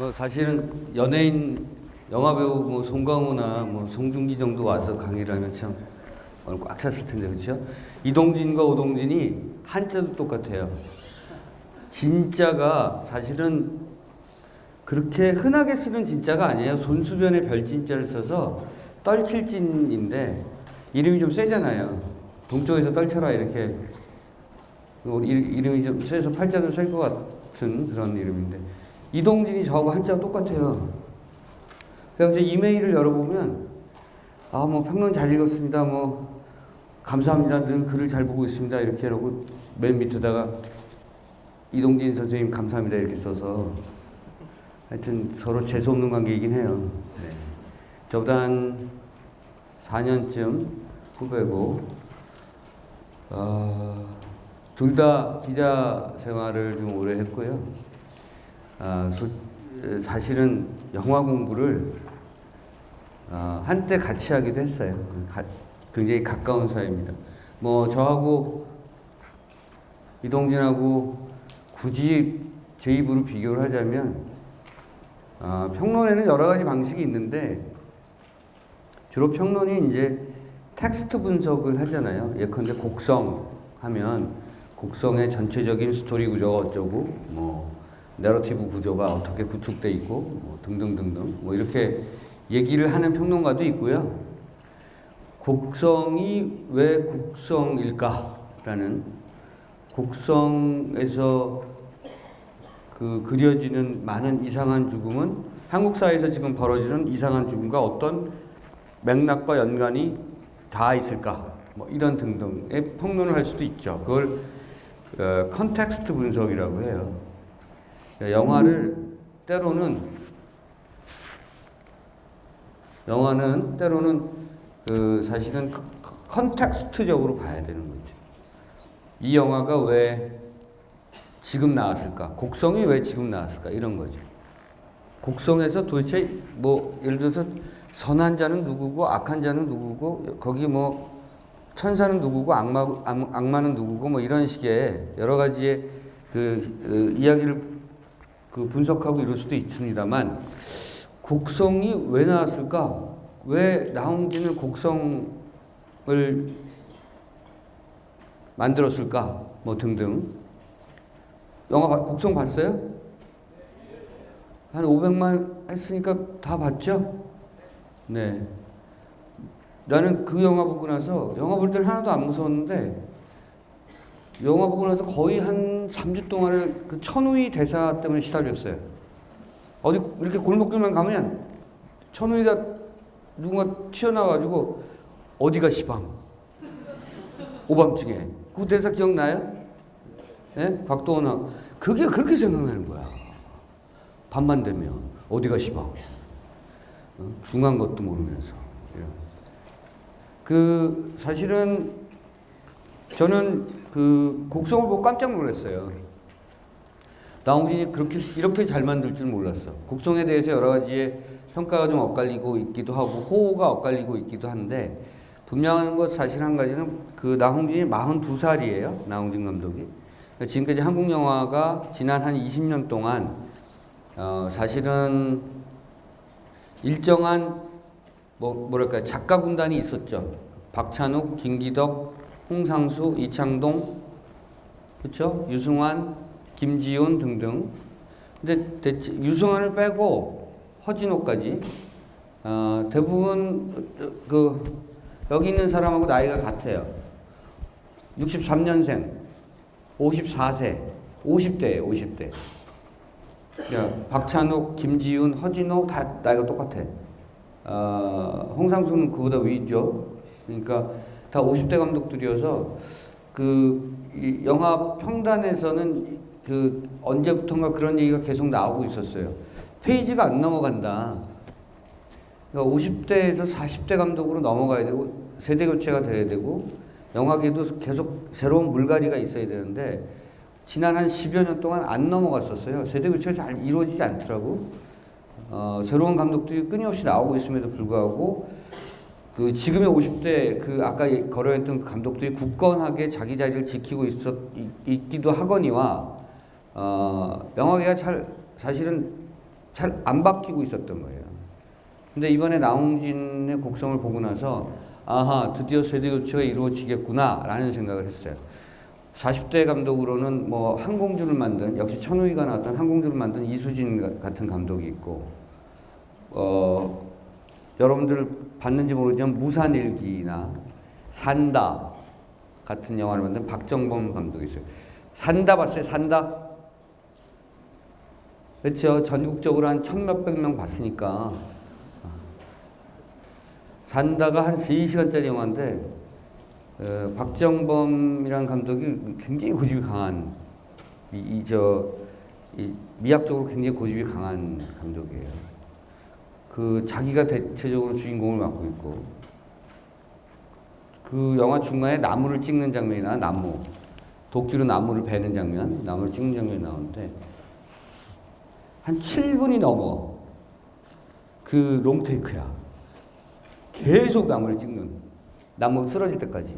뭐 사실은 연예인 영화배우 뭐 송강호나 뭐 송중기 정도 와서 강의를 하면 참 오늘 꽉 찼을 텐데 그렇죠? 이동진과 오동진이 한자도 똑같아요. 진짜가 사실은 그렇게 흔하게 쓰는 진짜가 아니에요. 손수변에 별진자를 써서 떨칠진인데 이름이 좀 세잖아요. 동쪽에서 떨쳐라 이렇게 이름이 좀 세서 팔자도 셀 것 같은 그런 이름인데 이동진이 저하고 한자가 똑같아요. 그래서 이메일을 열어보면 뭐 평론 잘 읽었습니다. 뭐 감사합니다. 늘 글을 잘 보고 있습니다. 이렇게 하고 맨 밑에다가 이동진 선생님 감사합니다. 이렇게 써서 하여튼 서로 재수없는 관계이긴 해요. 네. 저보다 한 4년쯤 후배고 둘 다 기자 생활을 좀 오래 했고요. 사실은 영화 공부를 한때 같이 하기도 했어요. 굉장히 가까운 사이입니다. 뭐 저하고 이동진하고 굳이 제 입으로 비교를 하자면 평론에는 여러 가지 방식이 있는데 주로 평론이 이제 텍스트 분석을 하잖아요. 예컨대 곡성 하면 곡성의 전체적인 스토리 구조가 어쩌고 뭐 내러티브 구조가 어떻게 구축돼 있고 뭐 등등등등 뭐 이렇게 얘기를 하는 평론가도 있고요. 곡성이 왜 곡성일까라는 곡성에서 그려지는 많은 이상한 죽음은 한국 사회에서 지금 벌어지는 이상한 죽음과 어떤 맥락과 연관이 다 있을까? 뭐 이런 등등의 평론을 할 수도 있죠. 그걸 컨텍스트 분석이라고 해요. 영화는 때로는 사실은 컨텍스트적으로 봐야 되는 거죠. 이 영화가 왜 지금 나왔을까? 곡성이 왜 지금 나왔을까? 이런 거죠. 곡성에서 도대체 뭐 예를 들어서 선한 자는 누구고 악한 자는 누구고 거기 뭐 천사는 누구고 악마는 누구고 뭐 이런 식의 여러 가지의 이야기를 분석하고 이럴 수도 있습니다만 곡성이 왜 나왔을까? 왜 나홍진은 곡성을 만들었을까? 뭐 등등. 영화 곡성 봤어요? 한 500만 했으니까 다 봤죠? 네. 나는 그 영화 보고 나서 영화 볼 때는 하나도 안 무서웠는데 영화 보고 나서 거의 한 3주 동안을 그 천우희 대사 때문에 시달렸어요. 어디 이렇게 골목길만 가면 천우희가 누군가 튀어나와가지고 어디가 시방 오밤중에 그 대사 기억나요? 예? 곽도원아 그게 그렇게 생각나는 거야. 밤만 되면 어디가 시방 중요한 것도 모르면서 사실은 저는 곡성을 보고 깜짝 놀랐어요. 나홍진이 이렇게 잘 만들 줄 몰랐어. 곡성에 대해서 여러 가지의 평가가 좀 엇갈리고 있기도 하고 호가 엇갈리고 있기도 한데 분명한 것 사실 한 가지는 나홍진이 42살이에요. 나홍진 감독이. 지금까지 한국 영화가 지난 한 20년 동안 사실은 일정한 뭐랄까 작가 군단이 있었죠. 박찬욱, 김기덕, 홍상수, 이창동, 그렇죠? 유승환, 김지훈 등등. 근데 대체 유승환을 빼고 허진호까지 대부분 여기 있는 사람하고 나이가 같아요. 63년생, 54세, 50대예요. 50대. 박찬욱, 김지훈, 허진호 다 나이가 똑같아. 홍상수는 그보다 위죠. 그러니까 다 50대 감독들이어서 이 영화 평단에서는 언제부턴가 그런 얘기가 계속 나오고 있었어요. 페이지가 안 넘어간다. 그러니까 50대에서 40대 감독으로 넘어가야 되고 세대 교체가 돼야 되고 영화계도 계속 새로운 물갈이가 있어야 되는데 지난 한 10여 년 동안 안 넘어갔었어요. 세대 교체가 잘 이루어지지 않더라고. 새로운 감독들이 끊임없이 나오고 있음에도 불구하고 지금의 50대 아까 거론했던 감독들이 굳건하게 자기 자리를 지키고 있기도 하거니와 영화계가 사실은 잘 안 바뀌고 있었던 거예요. 근데 이번에 나홍진의 곡성을 보고 나서 아하, 드디어 세대 교체가 이루어지겠구나라는 생각을 했어요. 40대 감독으로는 뭐 항공주를 만든, 역시 천우희가 나왔던 항공주를 만든 이수진 같은 감독이 있고, 여러분들 봤는지 모르지만 무산일기나 산다 같은 영화를 만든 박정범 감독이 있어요. 산다 봤어요? 산다? 그렇죠. 전국적으로 한 1,000몇백 명 봤으니까. 산다가 한 3시간짜리 영화인데 박정범이라는 감독이 굉장히 고집이 강한 미학적으로 굉장히 고집이 강한 감독이에요. 그 자기가 대체적으로 주인공을 맡고 있고 그 영화 중간에 나무를 찍는 장면이나 도끼로 나무를 베는 장면, 나무를 찍는 장면이 나오는데 한 7분이 넘어 그 롱테이크야. 계속 나무를 찍는, 나무 쓰러질 때까지.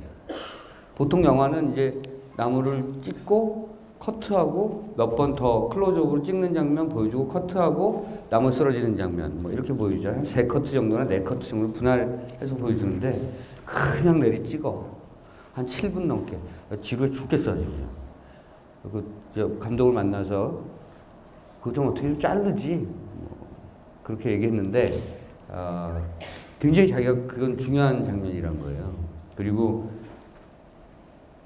보통 영화는 이제 나무를 찍고 커트하고 몇 번 더 클로즈업으로 찍는 장면 보여주고 커트하고 나무 쓰러지는 장면 뭐 이렇게 보여주죠. 한 3커트 정도나 4커트 정도 분할해서 보여주는데 그냥 내리 찍어. 한 7분 넘게. 지루해 죽겠어 지금. 그 감독을 만나서 그거 좀 어떻게 자르지? 뭐 그렇게 얘기했는데 굉장히 자기가 그건 중요한 장면이란 거예요. 그리고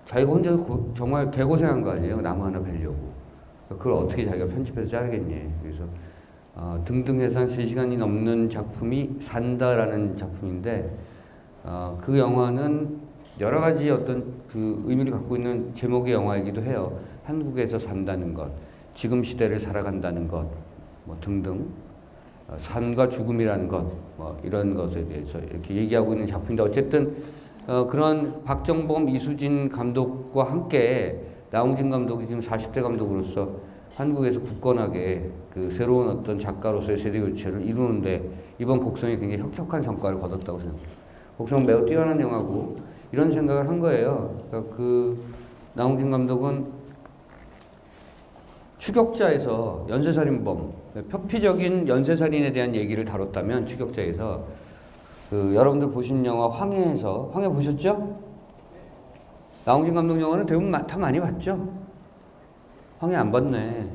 자기가 혼자 정말 개고생한 거 아니에요. 나무 하나 베려고. 그걸 어떻게 자기가 편집해서 자르겠니. 그래서 등등해서 한 3시간이 넘는 작품이 산다라는 작품인데 그 영화는 여러 가지 어떤 그 의미를 갖고 있는 제목의 영화이기도 해요. 한국에서 산다는 것, 지금 시대를 살아간다는 것, 뭐 등등. 삶과 죽음이라는 것, 뭐 이런 것에 대해서 이렇게 얘기하고 있는 작품인데 어쨌든 그런 박정범, 이수진 감독과 함께 나홍진 감독이 지금 40대 감독으로서 한국에서 굳건하게 그 새로운 어떤 작가로서의 세대 교체를 이루는데 이번 곡성이 굉장히 혁혁한 성과를 거뒀다고 생각합니다. 곡성은 매우 뛰어난 영화고 이런 생각을 한 거예요. 그러니까 그 나홍진 감독은 추격자에서 연쇄살인범, 표피적인 연쇄살인에 대한 얘기를 다뤘다면 추격자에서 그 여러분들 보신 영화 황해에서 황해 보셨죠? 나홍진 감독 영화는 대부분 다 많이 봤죠? 황해 안 봤네.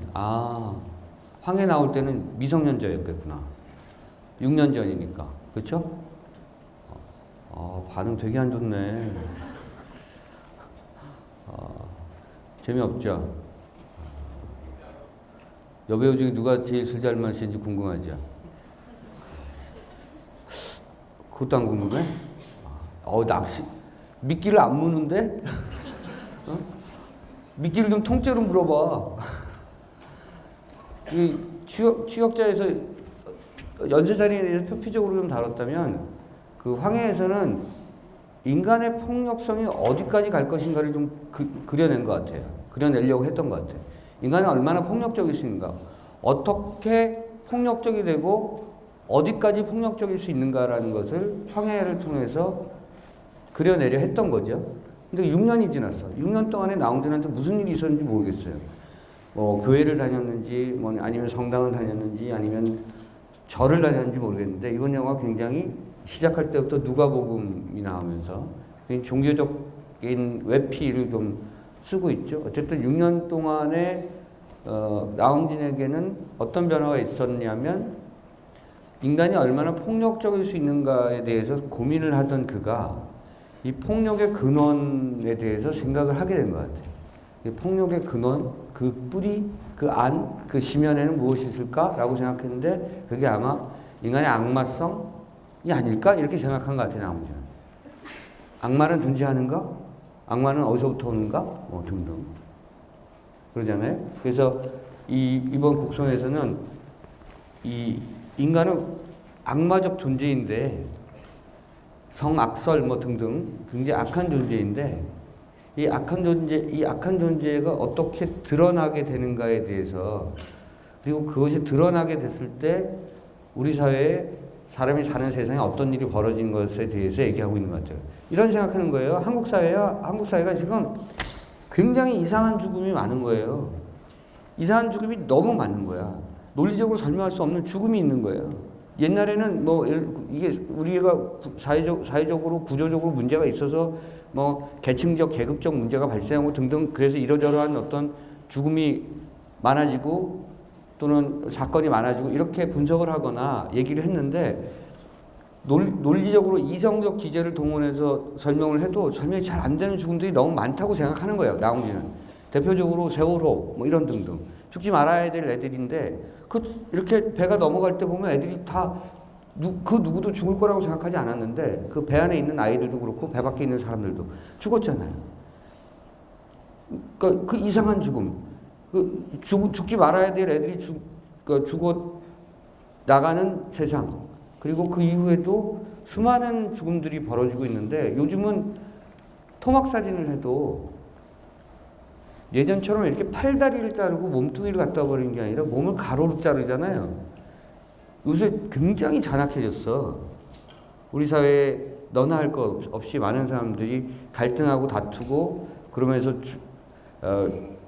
황해 나올 때는 미성년자였겠구나. 6년 전이니까. 그렇죠? 반응 되게 안 좋네. 재미없죠? 여배우 중에 누가 제일 술 잘 마시는지 궁금하죠? 그것도 안 궁금해? 낚시. 미끼를 안 무는데? 미끼를 좀 통째로 물어봐. 이 추격자에서 연쇄살인에 대해서 표피적으로 좀 다뤘다면 그 황해에서는 인간의 폭력성이 어디까지 갈 것인가를 좀 그려낸 것 같아요. 그려내려고 했던 것 같아요. 인간이 얼마나 폭력적일 수 있는가, 어떻게 폭력적이 되고 어디까지 폭력적일 수 있는가라는 것을 황해를 통해서 그려내려 했던 거죠. 근데 6년이 지났어. 6년 동안에 나홍진한테 무슨 일이 있었는지 모르겠어요. 뭐 교회를 다녔는지, 뭐 아니면 성당을 다녔는지, 아니면 절을 다녔는지 모르겠는데 이번 영화 굉장히 시작할 때부터 누가복음이 나오면서 종교적인 외피를 좀 쓰고 있죠. 어쨌든 6년 동안에 나홍진에게는 어떤 변화가 있었냐면 인간이 얼마나 폭력적일 수 있는가에 대해서 고민을 하던 그가 이 폭력의 근원에 대해서 생각을 하게 된 것 같아요. 이 폭력의 근원, 그 뿌리, 그 안, 그 심연에는 무엇이 있을까라고 생각했는데 그게 아마 인간의 악마성이 아닐까 이렇게 생각한 것 같아요. 나홍진은. 악마는 존재하는가? 악마는 어디서부터 오는가? 뭐 등등. 그러잖아요. 그래서 이번 곡성에서는 이 인간은 악마적 존재인데 성악설 뭐 등등 굉장히 악한 존재인데 이 악한 존재가 어떻게 드러나게 되는가에 대해서 그리고 그것이 드러나게 됐을 때 우리 사회에 사람이 사는 세상에 어떤 일이 벌어진 것에 대해서 얘기하고 있는 것 같아요. 이런 생각하는 거예요. 한국 사회가 지금 굉장히 이상한 죽음이 많은 거예요. 이상한 죽음이 너무 많은 거야. 논리적으로 설명할 수 없는 죽음이 있는 거예요. 옛날에는 뭐 이게 우리가 사회적으로 구조적으로 문제가 있어서 뭐 계층적 계급적 문제가 발생하고 등등 그래서 이러저러한 어떤 죽음이 많아지고 또는 사건이 많아지고 이렇게 분석을 하거나 얘기를 했는데 논리적으로 이성적 기제를 동원해서 설명을 해도 설명이 잘 안 되는 죽음들이 너무 많다고 생각하는 거예요. 나온지는 대표적으로 세월호 뭐 이런 등등 죽지 말아야 될 애들인데 이렇게 배가 넘어갈 때 보면 애들이 다 그 누구도 죽을 거라고 생각하지 않았는데 그 배 안에 있는 아이들도 그렇고 배 밖에 있는 사람들도 죽었잖아요. 그러니까 그 이상한 죽음, 죽지 말아야 될 애들이 죽어 나가는 세상. 그리고 그 이후에도 수많은 죽음들이 벌어지고 있는데 요즘은 토막 사진을 해도 예전처럼 이렇게 팔다리를 자르고 몸뚱이를 갖다 버리는 게 아니라 몸을 가로로 자르잖아요. 요새 굉장히 잔악해졌어. 우리 사회에 너나 할 것 없이 많은 사람들이 갈등하고 다투고 그러면서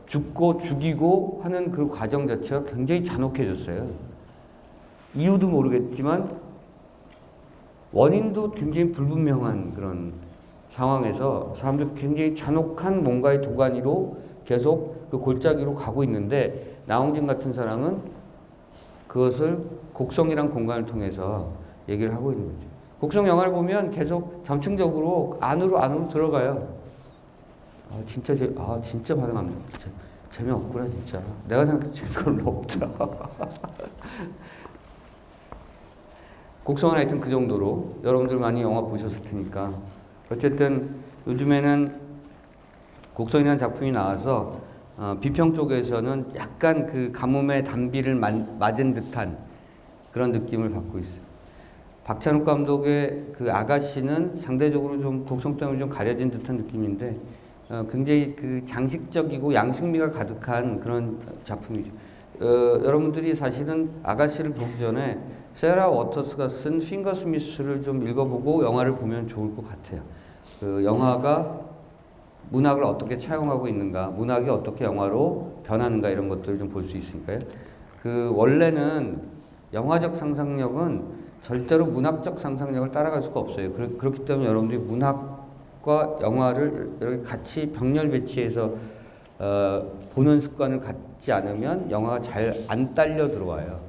죽고 죽이고 하는 그 과정 자체가 굉장히 잔혹해졌어요. 이유도 모르겠지만 원인도 굉장히 불분명한 그런 상황에서 사람들 굉장히 잔혹한 뭔가의 도가니로 계속 그 골짜기로 가고 있는데 나홍진 같은 사람은 그것을 곡성이란 공간을 통해서 얘기를 하고 있는 거죠. 곡성 영화를 보면 계속 점층적으로 안으로 들어가요. 진짜 반응 안 돼. 진짜 재미없구나 진짜. 내가 생각해도 재미가 별로 없다. 곡성은 하여튼 그 정도로 여러분들 많이 영화 보셨을 테니까 어쨌든 요즘에는 곡성이라는 작품이 나와서 비평 쪽에서는 약간 그 가뭄의 단비를 맞은 듯한 그런 느낌을 받고 있어요. 박찬욱 감독의 그 아가씨는 상대적으로 좀 곡성 때문에 좀 가려진 듯한 느낌인데 굉장히 그 장식적이고 양식미가 가득한 그런 작품이죠. 여러분들이 사실은 아가씨를 보기 전에 세라 워터스가 쓴 핑거 스미스를 좀 읽어보고 영화를 보면 좋을 것 같아요. 그 영화가 문학을 어떻게 차용하고 있는가, 문학이 어떻게 영화로 변하는가 이런 것들을 좀 볼 수 있으니까요. 그 원래는 영화적 상상력은 절대로 문학적 상상력을 따라갈 수가 없어요. 그렇기 때문에 여러분들이 문학과 영화를 이렇게 같이 병렬 배치해서 보는 습관을 갖지 않으면 영화가 잘 안 딸려 들어와요.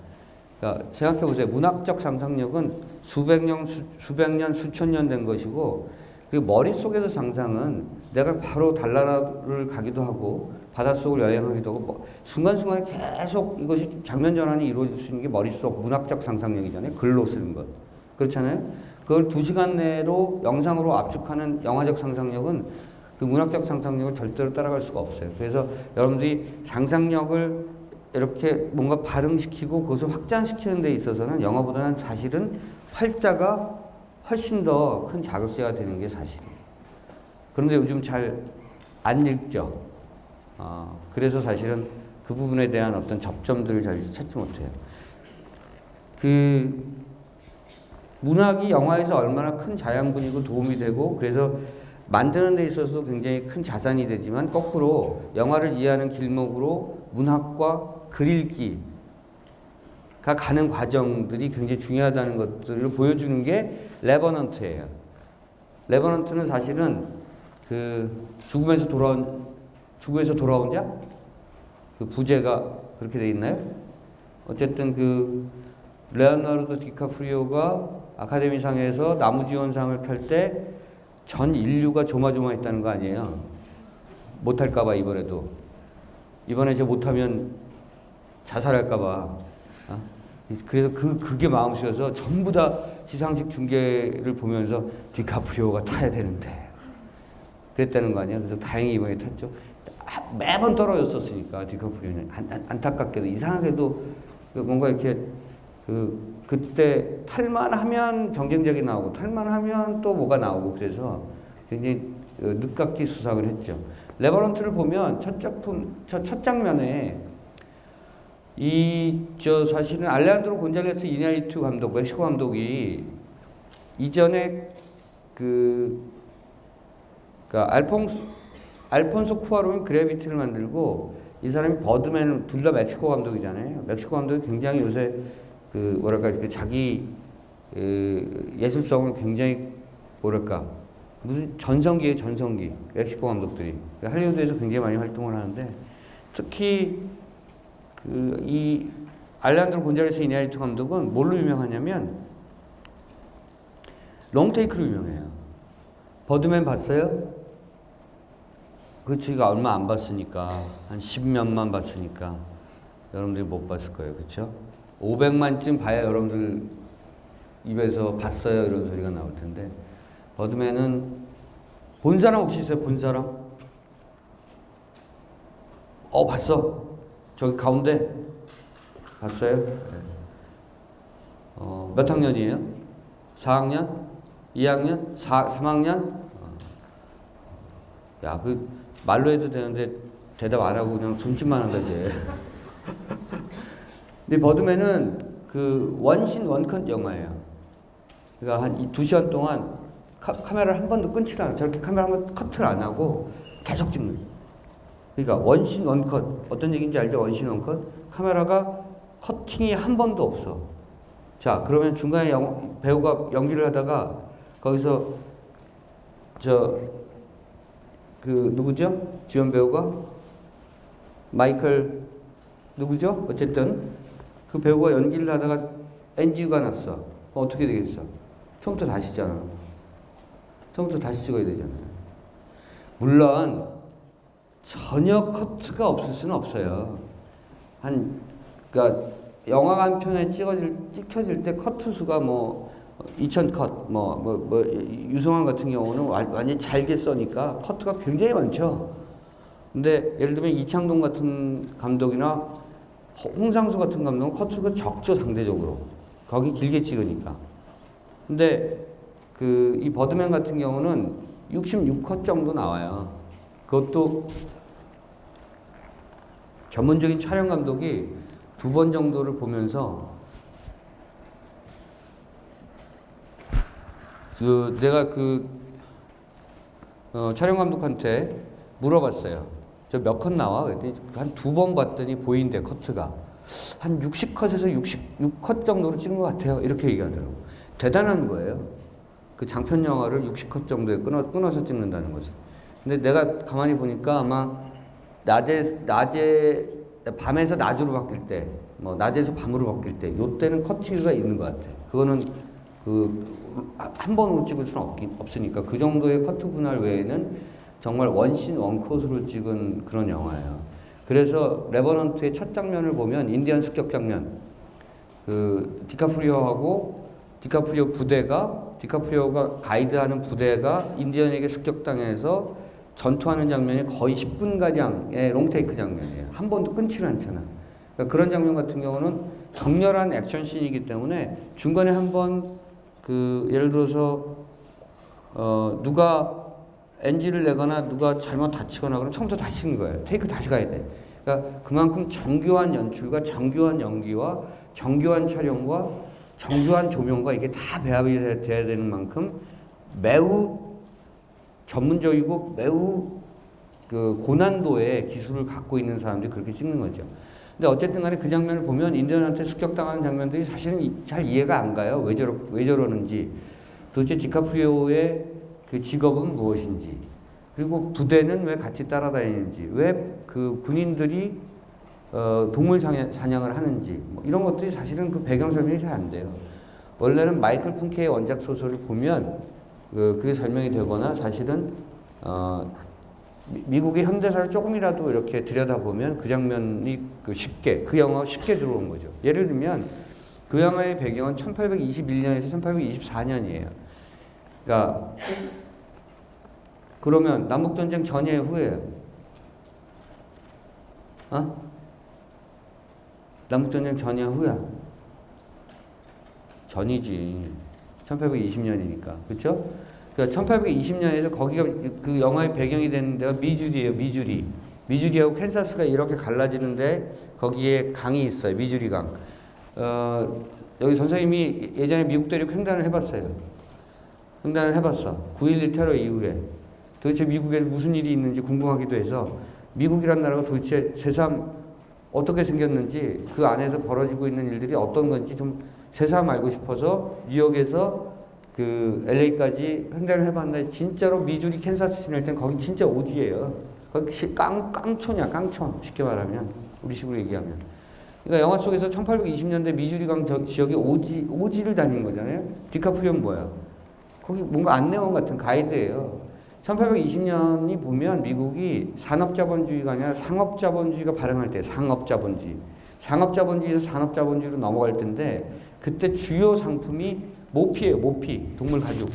그러니까 생각해 보세요. 문학적 상상력은 수백 년, 수천 년 된 것이고, 그리고 머릿속에서 상상은 내가 바로 달나라를 가기도 하고, 바닷속을 여행하기도 하고, 순간순간에 계속 이것이 장면 전환이 이루어질 수 있는 게 머릿속 문학적 상상력이잖아요. 글로 쓰는 것. 그렇잖아요. 그걸 2시간 내로 영상으로 압축하는 영화적 상상력은 그 문학적 상상력을 절대로 따라갈 수가 없어요. 그래서 여러분들이 상상력을 이렇게 뭔가 발흥시키고 그것을 확장시키는 데 있어서는 영화보다는 사실은 활자가 훨씬 더 큰 자극제가 되는 게 사실이에요. 그런데 요즘 잘 안 읽죠. 그래서 사실은 그 부분에 대한 어떤 접점들을 잘 찾지 못해요. 그 문학이 영화에서 얼마나 큰 자양분이고 도움이 되고 그래서 만드는 데 있어서도 굉장히 큰 자산이 되지만 거꾸로 영화를 이해하는 길목으로 문학과 글 읽기가 가는 과정들이 굉장히 중요하다는 것들을 보여주는 게 레버넌트예요. 레버넌트는 사실은 그 죽음에서 돌아온 자? 그 부제가 그렇게 돼 있나요? 어쨌든 그 레오나르도 디카프리오가 아카데미상에서 나무지원상을 탈 때 전 인류가 조마조마했다는 거 아니에요? 못할까봐 이번에 이제 못하면 자살할까봐. 그래서 그게 마음속에서 전부 다 시상식 중계를 보면서 디카프리오가 타야 되는데 그랬다는 거 아니야? 그래서 다행히 이번에 탔죠. 매번 떨어졌었으니까 디카프리오는 안타깝게도 이상하게도 뭔가 이렇게 그때 탈만하면 경쟁작이 나오고 탈만하면 또 뭐가 나오고 그래서 굉장히 늦깎이 수상을 했죠. 레버넌트를 보면 첫 장면에 사실은 알레한드로 곤잘레스 이냐리투 감독, 멕시코 감독이 이전에 알폰소 쿠아론이 그래비티를 만들고 이 사람이 버드맨은 둘 다 멕시코 감독이잖아요. 멕시코 감독이 굉장히 요새 그 뭐랄까 그 자기 예술성을 굉장히 뭐랄까 무슨 전성기의 전성기 멕시코 감독들이 할리우드에서 굉장히 많이 활동을 하는데 특히 그 이 알레한드로 곤잘레스 이냐리투 감독은 뭘로 유명하냐면 롱테이크로 유명해요. 버드맨 봤어요? 그 저희가 얼마 안 봤으니까 한 10몇만 봤으니까 여러분들이 못 봤을 거예요. 그렇죠? 500만쯤 봐야 여러분들 입에서 봤어요 이런 소리가 나올 텐데 버드맨은 본 사람 혹시 있어요? 본 사람? 봤어. 저기 가운데 봤어요? 네. 몇 학년이에요? 4학년? 2학년? 3학년? 야, 그 말로 해도 되는데 대답 안 하고 그냥 손짓만 한다 쟤. 근데 버드맨은 그 원신 원컷 영화예요. 그러니까 한 2시간 동안 카메라를 한 번도 끊지 않아. 저렇게 카메라 한 번 커트를 안 하고 계속 찍는. 그러니까 원신 원컷. 어떤 얘기인지 알죠? 원신 원컷. 카메라가 커팅이 한 번도 없어. 자, 그러면 중간에 배우가 연기를 하다가 거기서 그 누구죠? 주연 배우가 마이클 누구죠? 어쨌든 그 배우가 연기를 하다가 NG가 났어. 어떻게 되겠어? 처음부터 다시잖아. 처음부터 다시 찍어야 되잖아요. 물론 전혀 커트가 없을 수는 없어요. 그러니까 영화가 한 편에 찍혀질 때 커트 수가 뭐 2000컷, 유승환 같은 경우는 완전히 잘게 써니까 커트가 굉장히 많죠. 근데 예를 들면 이창동 같은 감독이나 홍상수 같은 감독은 커트가 적죠, 상대적으로. 거기 길게 찍으니까. 근데 이 버드맨 같은 경우는 66컷 정도 나와요. 그것도 전문적인 촬영 감독이 2번 정도를 보면서 내가 촬영 감독한테 물어봤어요. 저 몇 컷 나와? 그랬더니 한 2번 봤더니 보인대, 커트가. 한 60컷에서 66컷 정도로 찍은 것 같아요. 이렇게 얘기하더라고. 대단한 거예요. 그 장편 영화를 60컷 정도에 끊어서 찍는다는 거죠. 근데 내가 가만히 보니까 아마 밤에서 낮으로 바뀔 때, 낮에서 밤으로 바뀔 때, 요때는 커트가 있는 것 같아. 그거는 한 번으로 찍을 수는 없으니까 그 정도의 커트 분할 외에는 정말 원신 원컷으로 찍은 그런 영화예요. 그래서 레버넌트의 첫 장면을 보면 인디언 습격 장면, 디카프리오가 가이드하는 부대가 인디언에게 습격당해서 전투하는 장면이 거의 10분가량의 롱테이크 장면이에요. 한 번도 끊지를 않잖아. 그러니까 그런 장면 같은 경우는 격렬한 액션씬이기 때문에 중간에 한번 예를 들어서 누가 NG를 내거나 누가 잘못 다치거나 그러면 처음부터 다시 찍는 거예요. 테이크 다시 가야 돼. 그러니까 그만큼 정교한 연출과 정교한 연기와 정교한 촬영과 정교한 조명과 이게 다 배합이 돼야 되는 만큼 매우 전문적이고 매우 고난도의 기술을 갖고 있는 사람들이 그렇게 찍는 거죠. 근데 어쨌든 간에 그 장면을 보면 인디언한테 습격당하는 장면들이 사실은 잘 이해가 안 가요. 왜 저러는지. 도대체 디카프리오의 그 직업은 무엇인지. 그리고 부대는 왜 같이 따라다니는지. 왜 그 군인들이 동물 사냥을 하는지. 이런 것들이 사실은 그 배경 설명이 잘 안 돼요. 원래는 마이클 푼케의 원작 소설을 보면 그게 설명이 되거나 사실은 미국의 현대사를 조금이라도 이렇게 들여다보면 그 장면이 그 영화가 쉽게 들어온 거죠. 예를 들면 그 영화의 배경은 1821년에서 1824년이에요. 그러니까 그러면 남북전쟁 전에 후에요. 남북전쟁 전이야 후야? 전이지. 1820년이니까. 그렇죠? 그러니까 1820년에서 거기가 그 영화의 배경이 되는 데가 미주리예요. 미주리하고 캔사스가 이렇게 갈라지는데 거기에 강이 있어요. 미주리 강. 여기 선생님이 예전에 미국 대륙 횡단을 해봤어요. 9.11 테러 이후에 도대체 미국에 무슨 일이 있는지 궁금하기도 해서 미국이란 나라가 도대체 새삼 어떻게 생겼는지 그 안에서 벌어지고 있는 일들이 어떤 건지 좀 새삼 알고 싶어서 뉴욕에서 그 LA까지 횡단을 해봤는데 진짜로 미주리 캔사스 시낼 땐 거기 진짜 오지예요. 거기 깡촌이야, 깡촌. 쉽게 말하면 우리식으로 얘기하면. 그러니까 영화 속에서 1820년대 미주리강 지역에 오지를 다닌 거잖아요. 디카프리오는 뭐야? 거기 뭔가 안내원 같은 가이드예요. 1820년이 보면 미국이 산업자본주의가 아니라 상업자본주의가 발흥할 때 상업자본주의에서 산업자본주의로 넘어갈 때인데 그때 주요 상품이 모피예요. 모피, 동물 가죽.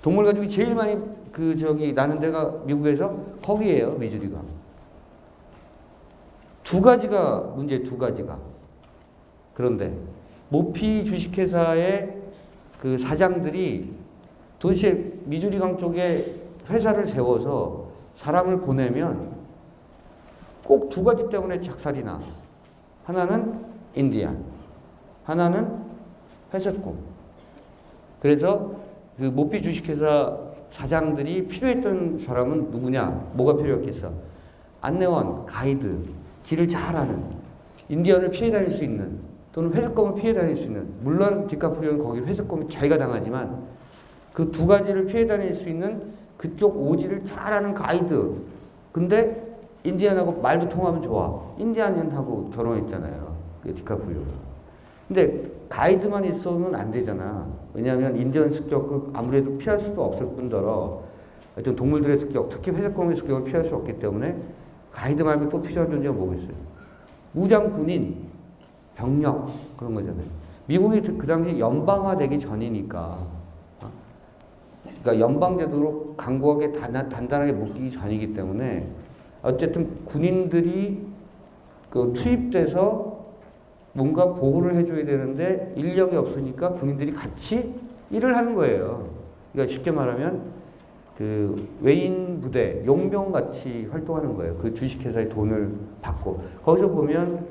동물 가죽이 제일 많이 나는 데가 미국에서 거기예요. 미주리가. 두 가지가. 그런데 모피 주식회사의 그 사장들이 도대체 미주리강 쪽에 회사를 세워서 사람을 보내면 꼭 두 가지 때문에 작살이 나. 하나는 인디안, 하나는 회색곰. 그래서 그 모피 주식회사 사장들이 필요했던 사람은 누구냐? 뭐가 필요했겠어? 안내원, 가이드, 길을 잘 아는, 인디언을 피해 다닐 수 있는, 또는 회색곰을 피해 다닐 수 있는. 물론 디카프리오는 거기 회색곰이 자기가 당하지만 그 두 가지를 피해 다닐 수 있는 그쪽 오지를 잘 아는 가이드. 근데 인디언하고 말도 통하면 좋아. 인디언하고 결혼했잖아요. 디카프리오가. 근데 가이드만 있으면 안 되잖아. 왜냐하면 인디언 습격을 아무래도 피할 수도 없을 뿐더러 하여튼 동물들의 습격, 특히 회색곰의 습격을 피할 수 없기 때문에 가이드 말고 또 필요한 존재가 뭐겠어요? 무장 군인, 병력 그런 거잖아요. 미국이 그 당시 연방화되기 전이니까, 그러니까 연방제도로 강고하게 단단하게 묶이기 전이기 때문에 어쨌든 군인들이 그 투입돼서 뭔가 보호를 해줘야 되는데 인력이 없으니까 군인들이 같이 일을 하는 거예요. 그러니까 쉽게 말하면 그 외인 부대, 용병 같이 활동하는 거예요. 그 주식회사의 돈을 받고. 거기서 보면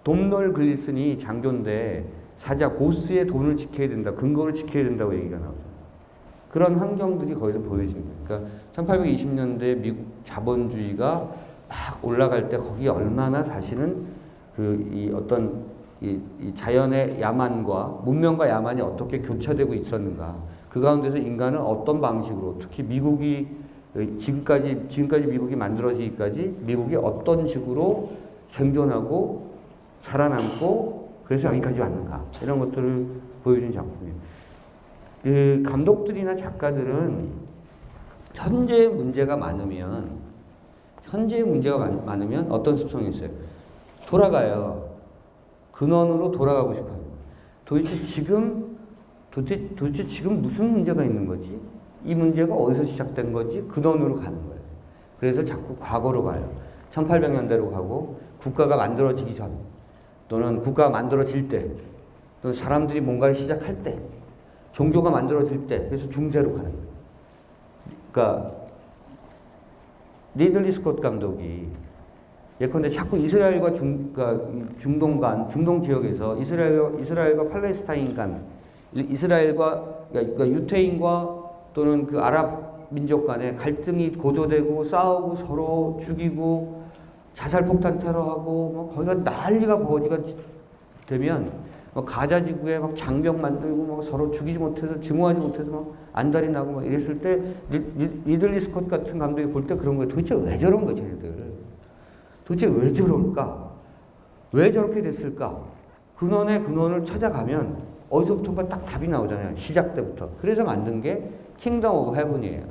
돔널 글리슨이 장교인데 사자 보스의 돈을 지켜야 된다, 근거를 지켜야 된다고 얘기가 나오죠. 그런 환경들이 거기서 보여지는 거예요. 그러니까 1820년대 미국 자본주의가 막 올라갈 때 거기 얼마나 사실은 이 어떤 이 자연의 야만과 문명과 야만이 어떻게 교차되고 있었는가. 그 가운데서 인간은 어떤 방식으로, 특히 미국이 지금까지 미국이 만들어지기까지 미국이 어떤 식으로 생존하고 살아남고 그래서 여기까지 왔는가. 이런 것들을 보여준 작품이에요. 그 감독들이나 작가들은 현재의 문제가 많으면 어떤 습성이 있어요? 돌아가요. 근원으로 돌아가고 싶어 하는 거예요. 도대체 지금 무슨 문제가 있는 거지? 이 문제가 어디서 시작된 거지? 근원으로 가는 거예요. 그래서 자꾸 과거로 가요. 1800년대로 가고 국가가 만들어지기 전 또는 국가가 만들어질 때 또는 사람들이 뭔가를 시작할 때 종교가 만들어질 때 그래서 중세로 가는 거예요. 그러니까 리들리 스콧 감독이 예컨대 자꾸 이스라엘과 중동 지역에서 이스라엘과 팔레스타인 간, 그러니까 유태인과 또는 그 아랍 민족 간에 갈등이 고조되고 싸우고 서로 죽이고 자살폭탄 테러하고 뭐 거기가 난리가 버거지가 되면 뭐 가자 지구에 막 장벽 만들고 막 서로 죽이지 못해서 증오하지 못해서 막 안달이 나고 막 이랬을 때 리들리 스콧 같은 감독이 볼 때 그런 거예요. 도대체 왜 저런 거지, 쟤네들? 도대체 왜 저럴까? 왜 저렇게 됐을까? 근원을 찾아가면 어디서부터인가 딱 답이 나오잖아요. 시작 때부터. 그래서 만든 게 킹덤 오브 헤븐이에요.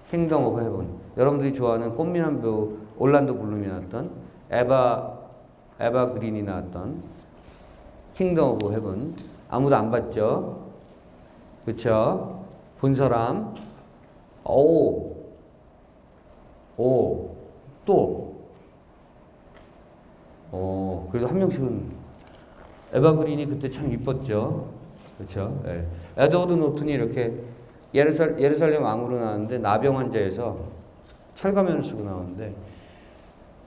킹덤 오브 헤븐. 여러분들이 좋아하는 꽃미남 배우 올란도 블룸이 나왔던 에바 그린이 나왔던 킹덤 오브 헤븐. 아무도 안 봤죠? 그쵸? 본 사람? 그래도 한 명씩은. 에바 그린이 그때 참 이뻤죠. 그렇죠? 예. 에드워드 노튼이 이렇게 예루살렘 왕으로 나왔는데 나병 환자에서 철가면을 쓰고 나오는데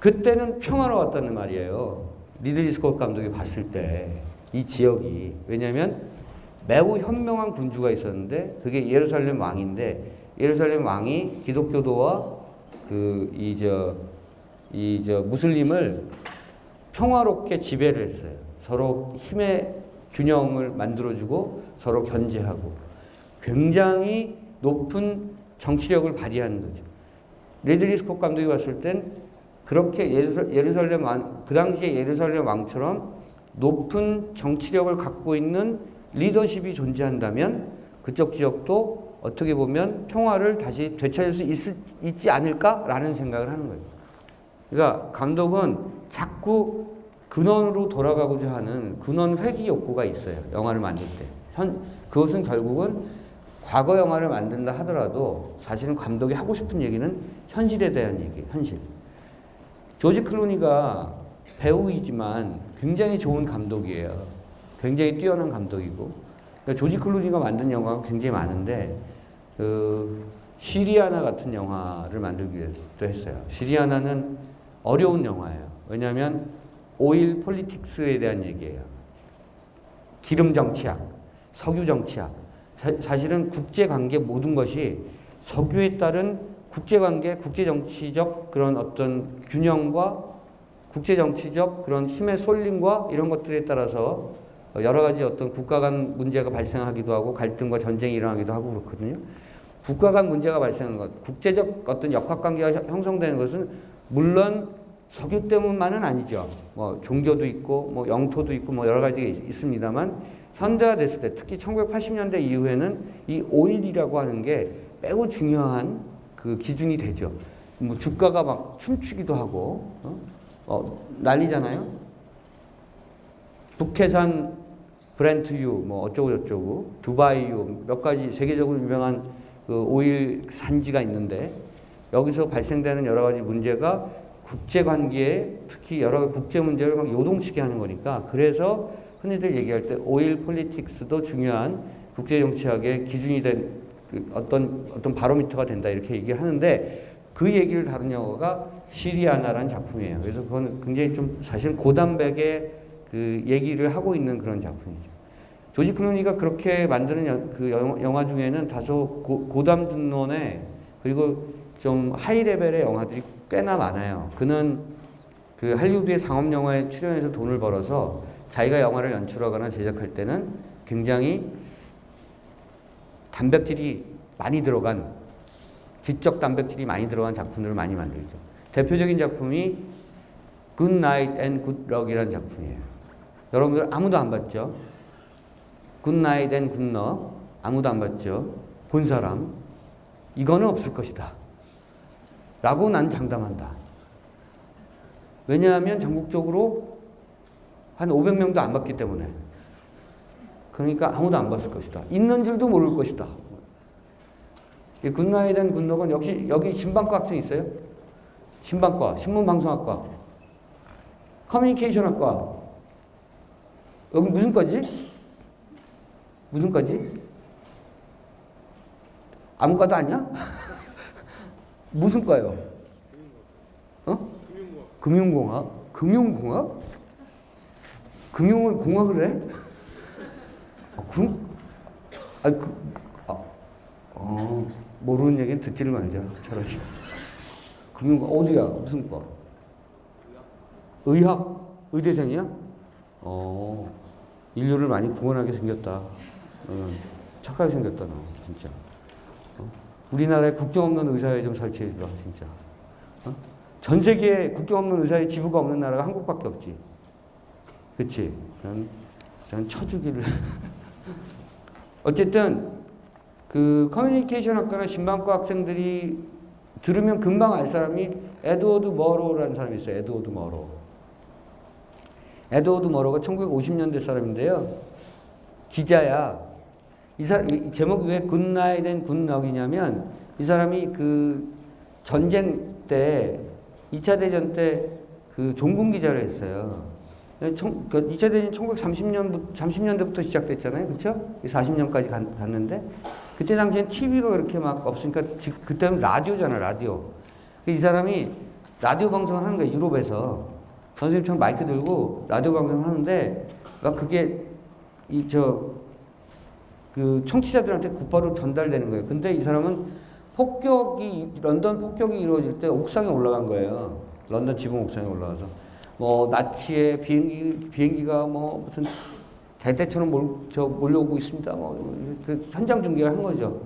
그때는 평화로웠다는 말이에요. 리들리 스콧 감독이 봤을 때 이 지역이. 왜냐하면 매우 현명한 군주가 있었는데 그게 예루살렘 왕인데 예루살렘 왕이 기독교도와 무슬림을 평화롭게 지배를 했어요. 서로 힘의 균형을 만들어주고 서로 견제하고 굉장히 높은 정치력을 발휘하는 거죠. 리들리 스콧 감독이 봤을 땐 그렇게 그 당시에 예루살렘 왕처럼 높은 정치력을 갖고 있는 리더십이 존재한다면 그쪽 지역도 어떻게 보면 평화를 다시 되찾을 수 있지 않을까라는 생각을 하는 거예요. 그러니까 감독은 자꾸 근원으로 돌아가고자 하는 근원 회귀 욕구가 있어요. 영화를 만들 때. 그것은 결국은 과거 영화를 만든다 하더라도 사실은 감독이 하고 싶은 얘기는 현실에 대한 얘기예요. 현실. 조지 클루니가 배우이지만 굉장히 좋은 감독이에요. 굉장히 뛰어난 감독이고. 그러니까 조지 클루니가 만든 영화가 굉장히 많은데 시리아나 같은 영화를 만들기도 했어요. 시리아나는 어려운 영화예요. 왜냐하면 오일 폴리틱스에 대한 얘기예요. 기름 정치학, 석유 정치학. 사실은 국제관계 모든 것이 석유에 따른 국제관계, 국제정치적 그런 어떤 균형과 국제정치적 그런 힘의 쏠림과 이런 것들에 따라서 여러 가지 어떤 국가 간 문제가 발생하기도 하고 갈등과 전쟁이 일어나기도 하고 그렇거든요. 국가 간 문제가 발생하는 것, 국제적 어떤 역학관계가 형성되는 것은 물론 석유 때문만은 아니죠. 뭐 종교도 있고 뭐 영토도 있고 뭐 여러 가지가 있습니다만 현대화됐을 때 특히 1980년대 이후에는 이 오일이라고 하는 게 매우 중요한 그 기준이 되죠. 뭐 주가가 막 춤추기도 하고 난리잖아요. 북해산 브렌트유 뭐 어쩌고 저쩌고 두바이유 몇 가지 세계적으로 유명한 그 오일 산지가 있는데 여기서 발생되는 여러 가지 문제가 국제관계에 특히 여러 가지 국제 문제를 막 요동치게 하는 거니까 그래서 흔히들 얘기할 때 오일 폴리틱스도 중요한 국제정치학의 기준이 된 어떤 바로미터가 된다 이렇게 얘기하는데 그 얘기를 다룬 영화가 시리아나라는 작품이에요. 그래서 그건 굉장히 좀 사실 고단백의 그 얘기를 하고 있는 그런 작품이죠. 조지 클루니가 그렇게 만드는 그 영화 중에는 다소 고담준론의 그리고 좀 하이 레벨의 영화들이 꽤나 많아요. 그는 그 할리우드의 상업 영화에 출연해서 돈을 벌어서 자기가 영화를 연출하거나 제작할 때는 굉장히 단백질이 많이 들어간 지적 단백질이 많이 들어간 작품들을 많이 만들죠. 대표적인 작품이 Good Night and Good Luck이라는 작품이에요. 여러분들 아무도 안 봤죠? Good Night and Good Luck 아무도 안 봤죠? 본 사람 이거는 없을 것이다 라고 난 장담한다. 왜냐하면 전국적으로 한 500명도 안 봤기 때문에. 그러니까 아무도 안 봤을 것이다. 있는 줄도 모를 것이다. 이 굿나잇 앤 굿럭은 역시 여기 신방과 학생 있어요? 신방과, 신문방송학과, 커뮤니케이션학과. 여기 무슨 과지? 무슨 과지? 아무 과도 아니야? 무슨 과요? 금융공학. 금융공학? 금융을 공학을 해? 모르는 얘기는 듣지를 말자. 차라리. 금융과 어디야? 무슨 과? 의학? 의대생이야? 인류를 많이 구원하게 생겼다. 착하게 생겼다, 너 진짜. 우리나라에 국경 없는 의사회 좀 설치해주라, 진짜. 전 세계에 국경 없는 의사회 지부가 없는 나라가 한국밖에 없지. 그치? 그냥 쳐주기를. 어쨌든, 그 커뮤니케이션 학과나 신방과 학생들이 들으면 금방 알 사람이 에드워드 머로라는 사람이 있어요. 에드워드 머로. 에드워드 머로가 1950년대 사람인데요. 기자야. 이 제목이 왜 굿나잇 앤 굿럭이냐면 이 사람이 그 전쟁 때 2차 대전 때 그 종군 기자를 했어요. 2차 대전이 1930년대부터 시작됐잖아요. 그렇죠? 40년까지 갔는데 그때 당시엔 TV가 그렇게 막 없으니까 그때는 라디오잖아, 라디오. 이 사람이 라디오 방송을 하는 거예요. 유럽에서. 선생님처럼 마이크 들고 라디오 방송을 하는데 막 그게 그 청취자들한테 곧바로 전달되는 거예요. 근데 이 사람은 런던 폭격이 이루어질 때 옥상에 올라간 거예요. 런던 지붕 옥상에 올라가서 뭐 나치의 비행기가 뭐 무슨 대대처럼 몰려오고 있습니다. 그 현장 중계를 한 거죠.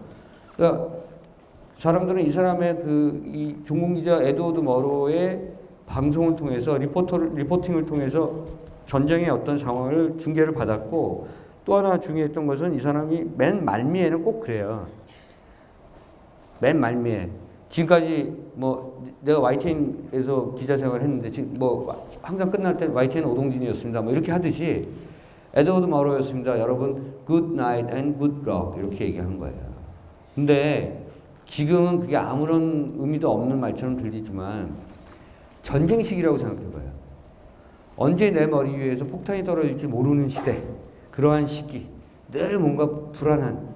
그러니까 사람들은 이 사람의 이 종공기자 에드워드 머로의 방송을 통해서 리포팅을 통해서 전쟁의 어떤 상황을 중계를 받았고, 또 하나 중요했던 것은 이 사람이 맨 말미에는 꼭 그래요. 맨 말미에 지금까지 뭐 내가 YTN에서 기자 생활을 했는데 지금 뭐 항상 끝날 때 YTN 오동진이었습니다. 뭐 이렇게 하듯이 에드워드 머로였습니다. 여러분 good night and good luck 이렇게 얘기하는 거예요. 근데 지금은 그게 아무런 의미도 없는 말처럼 들리지만 전쟁식이라고 생각해봐요. 언제 내 머리 위에서 폭탄이 떨어질지 모르는 시대, 그러한 시기, 늘 뭔가 불안한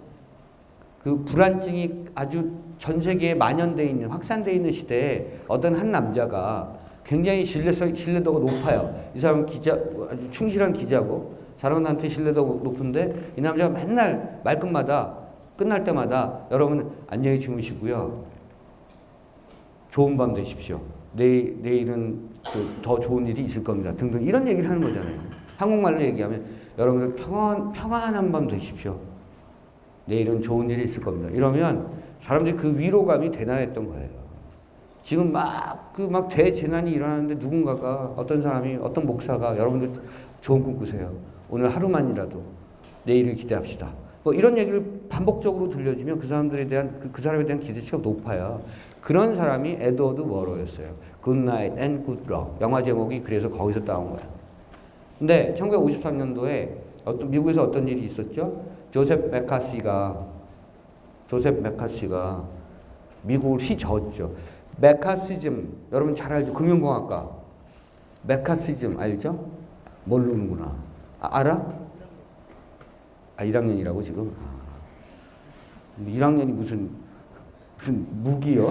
그 불안증이 아주 전 세계에 만연되어 있는, 확산되어 있는 시대에 어떤 한 남자가 굉장히 신뢰도가 높아요. 이 사람은 아주 충실한 기자고 사람한테 신뢰도가 높은데 이 남자가 맨날 말끝마다 끝날 때마다 여러분 안녕히 주무시고요. 좋은 밤 되십시오. 내일은 더 좋은 일이 있을 겁니다. 등등 이런 얘기를 하는 거잖아요. 한국말로 얘기하면 여러분들 평안한 밤 되십시오. 내일은 좋은 일이 있을 겁니다. 이러면 사람들이 그 위로감이 대단했던 거예요. 지금 막 대재난이 일어나는데 누군가가 어떤 사람이 어떤 목사가 여러분들 좋은 꿈 꾸세요. 오늘 하루만이라도 내일을 기대합시다. 뭐 이런 얘기를 반복적으로 들려주면 그 사람들에 대한 그 사람에 대한 기대치가 높아요. 그런 사람이 에드워드 머로였어요. Good Night and Good Luck. 영화 제목이 그래서 거기서 따온 거예요. 근데 1953년도에 미국에서 어떤 일이 있었죠? 조셉 메카시가 미국을 휘저었죠. 메카시즘 여러분 잘 알죠? 금융공학과 메카시즘 알죠? 모르는구나. 알아? 1학년이라고 지금? 1학년이 무슨 무기요?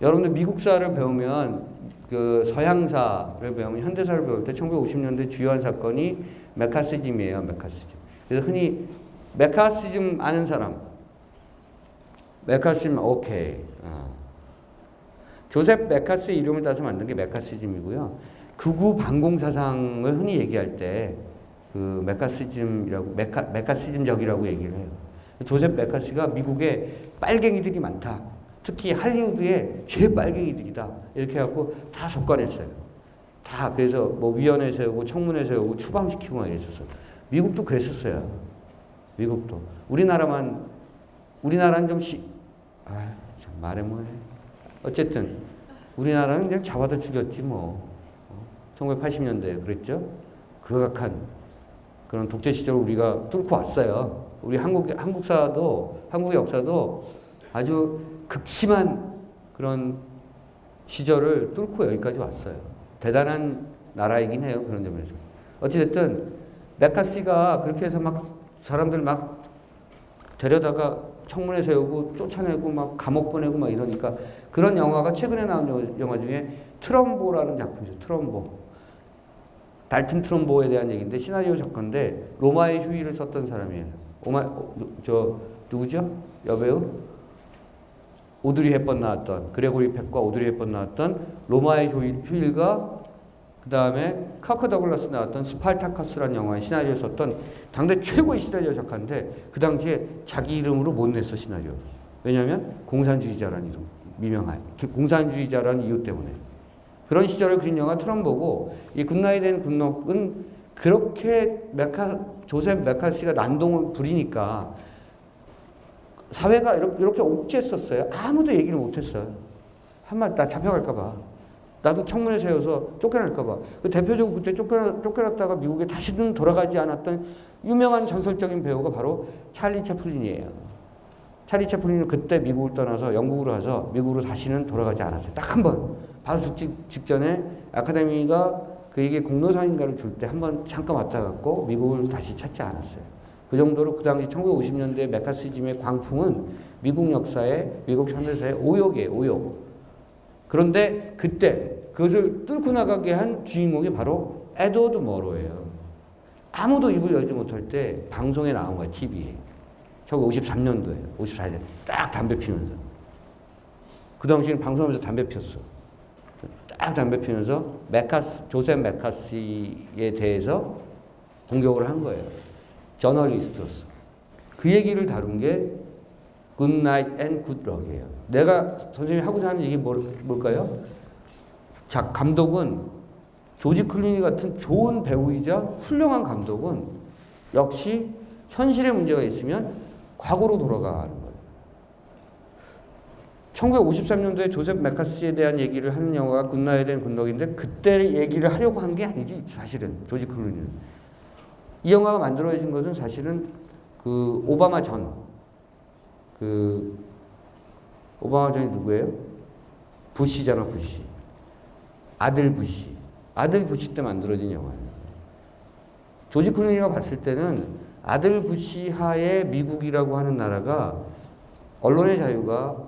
여러분들 미국사를 배우면 그 서양사를 배우면 현대사를 배울 때 1950년대 주요한 사건이 메카시즘이에요. 메카시즘. 그래서 흔히 메카시즘 아는 사람. 메카시즘 오케이. 조셉 메카시 이름을 따서 만든 게 메카시즘이고요. 극우 반공 사상을 흔히 얘기할 때 그 메카시즘이라고 메카시즘적이라고 얘기를 해요. 조셉 메카시가 미국에 빨갱이들이 많다. 특히 할리우드에 최빨갱이들이다. 이렇게 해갖고 다 속관했어요. 다 그래서 뭐 위원회 세우고 청문회 세우고 추방시키고 막 이랬었어요. 미국도 그랬었어요. 미국도. 우리나라는 좀 참 말해 뭐해. 어쨌든 우리나라는 그냥 잡아다 죽였지 뭐. 1980년대에 그랬죠. 극악한 그런 독재 시절을 우리가 뚫고 왔어요. 우리 한국의 역사도 아주 극심한 그런 시절을 뚫고 여기까지 왔어요. 대단한 나라이긴 해요. 그런 점에서. 어찌됐든 메카시가 그렇게 해서 막 사람들 막 데려다가 청문회 세우고 쫓아내고 막 감옥 보내고 막 이러니까 그런 영화가 최근에 나온 영화 중에 트럼보라는 작품이죠. 트럼보. 달튼 트럼보에 대한 얘기인데 시나리오 작가인데 로마의 휴일을 썼던 사람이에요. 누구죠? 여배우? 오드리 헵번 나왔던 그레고리 팩과 오드리 헵번 나왔던 로마의 휴일과 그 다음에 카크 더글라스 나왔던 스파르타커스라는 영화의 시나리오 썼던 당대 최고의 시나리오 작가인데 그 당시에 자기 이름으로 못 냈어 시나리오. 왜냐하면 공산주의자라는 이름 미명하에 공산주의자라는 이유 때문에. 그런 시절을 그린 영화 트럼보고 이 굿나잇 앤 굿럭은 그렇게 조셉 메카시가 난동을 부리니까 사회가 이렇게 옥죄했었어요. 아무도 얘기를 못했어요. 한마디 나 잡혀갈까봐. 나도 청문회 세워서 쫓겨날까봐. 그 대표적으로 그때 쫓겨났다가 미국에 다시는 돌아가지 않았던 유명한 전설적인 배우가 바로 찰리 채플린이에요. 찰리 채플린은 그때 미국을 떠나서 영국으로 가서 미국으로 다시는 돌아가지 않았어요. 딱 한 번. 바로 죽기 직전에 아카데미가 그에게 공로상인가를 줄 때 한 번 잠깐 왔다 갔고 미국을 다시 찾지 않았어요. 그 정도로 그 당시 1950년대 메카시즘의 광풍은 미국 역사에, 미국 현대사의 오욕이에요. 오욕. 그런데 그때 그것을 뚫고 나가게 한 주인공이 바로 에드워드 머로예요. 아무도 입을 열지 못할 때 방송에 나온 거예요. TV에. 1953년도에요. 54년. 딱 담배 피면서. 그 당시에는 방송하면서 담배 피웠어. 딱 담배 피면서 조셉 메카시에 대해서 공격을 한 거예요. 저널리스트로서. 그 얘기를 다룬 게 Good Night and Good Luck이에요. 내가 선생님이 하고자 하는 얘기 뭘까요? 자, 감독은 조지 클루니 같은 좋은 배우이자 훌륭한 감독은 역시 현실에 문제가 있으면 과거로 돌아가는 거예요. 1953년도에 조셉 메카시에 대한 얘기를 하는 영화가 굿나잇 앤 굿럭인데 그때 얘기를 하려고 한 게 아니지 사실은 조지 클루니는. 이 영화가 만들어진 것은 사실은 그 오바마 전이 누구예요? 부시잖아, 부시. 아들 부시 때 만들어진 영화예요. 조지 클루니가 봤을 때는 아들 부시 하에 미국이라고 하는 나라가 언론의 자유가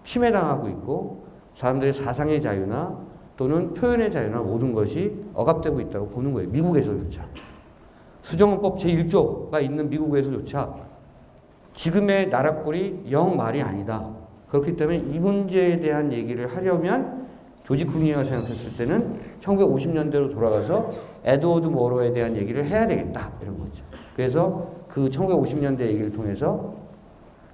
침해당하고 있고 사람들의 사상의 자유나 또는 표현의 자유나 모든 것이 억압되고 있다고 보는 거예요. 미국에서조차. 수정헌법 제1조가 있는 미국에서조차 지금의 나라꼴이 영 말이 아니다. 그렇기 때문에 이 문제에 대한 얘기를 하려면 조지 클루니가 생각했을 때는 1950년대로 돌아가서 에드워드 모로에 대한 얘기를 해야 되겠다. 이런 거죠. 그래서 그 1950년대 얘기를 통해서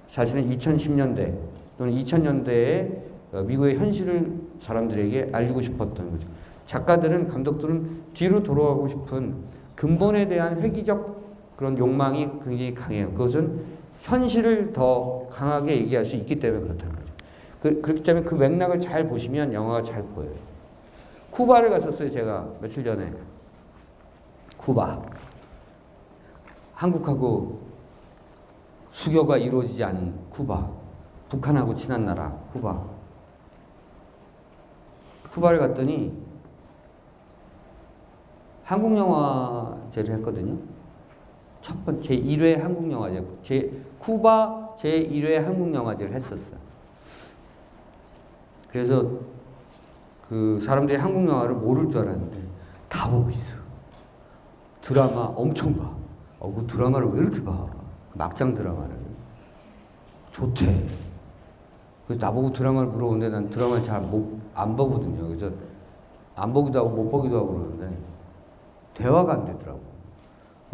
사실은 2010년대 또는 2000년대에 미국의 현실을 사람들에게 알리고 싶었던 거죠. 작가들은, 감독들은 뒤로 돌아가고 싶은 근본에 대한 회귀적 그런 욕망이 굉장히 강해요. 그것은 현실을 더 강하게 얘기할 수 있기 때문에 그렇다는 거죠. 그렇기 때문에 그 맥락을 잘 보시면 영화가 잘 보여요. 쿠바를 갔었어요, 제가 며칠 전에. 쿠바. 한국하고 수교가 이루어지지 않은 쿠바. 북한하고 친한 나라, 쿠바. 쿠바를 갔더니 한국영화제를 했거든요. 첫 번째 제1회 한국영화제. 쿠바 제1회 한국영화제를 했었어요. 그래서 그 사람들이 한국영화를 모를 줄 알았는데 다 보고 있어. 드라마 엄청 봐. 그 드라마를 왜 이렇게 봐? 막장 드라마를. 좋대. 그래서 나보고 드라마를 물어보는데 난 드라마를 잘 안 보거든요. 그래서 안 보기도 하고 못 보기도 하고 그러는데 대화가 안 되더라고.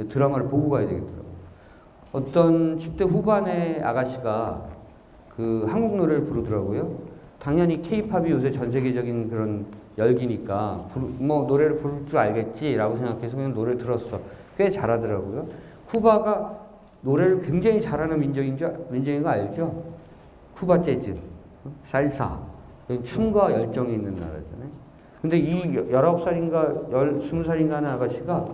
드라마를 보고 가야 되겠더라고. 어떤 10대 후반의 아가씨가 그 한국 노래를 부르더라고요. 당연히 케이팝이 요새 전 세계적인 그런 열기니까 뭐 노래를 부를 줄 알겠지라고 생각해서 그냥 노래를 들었어. 꽤 잘하더라고요. 쿠바가 노래를 굉장히 잘하는 민족인 거 알죠? 쿠바 재즈, 살사. 춤과 열정이 있는 나라잖아요. 근데 이 19살인가 20살인가 하는 아가씨가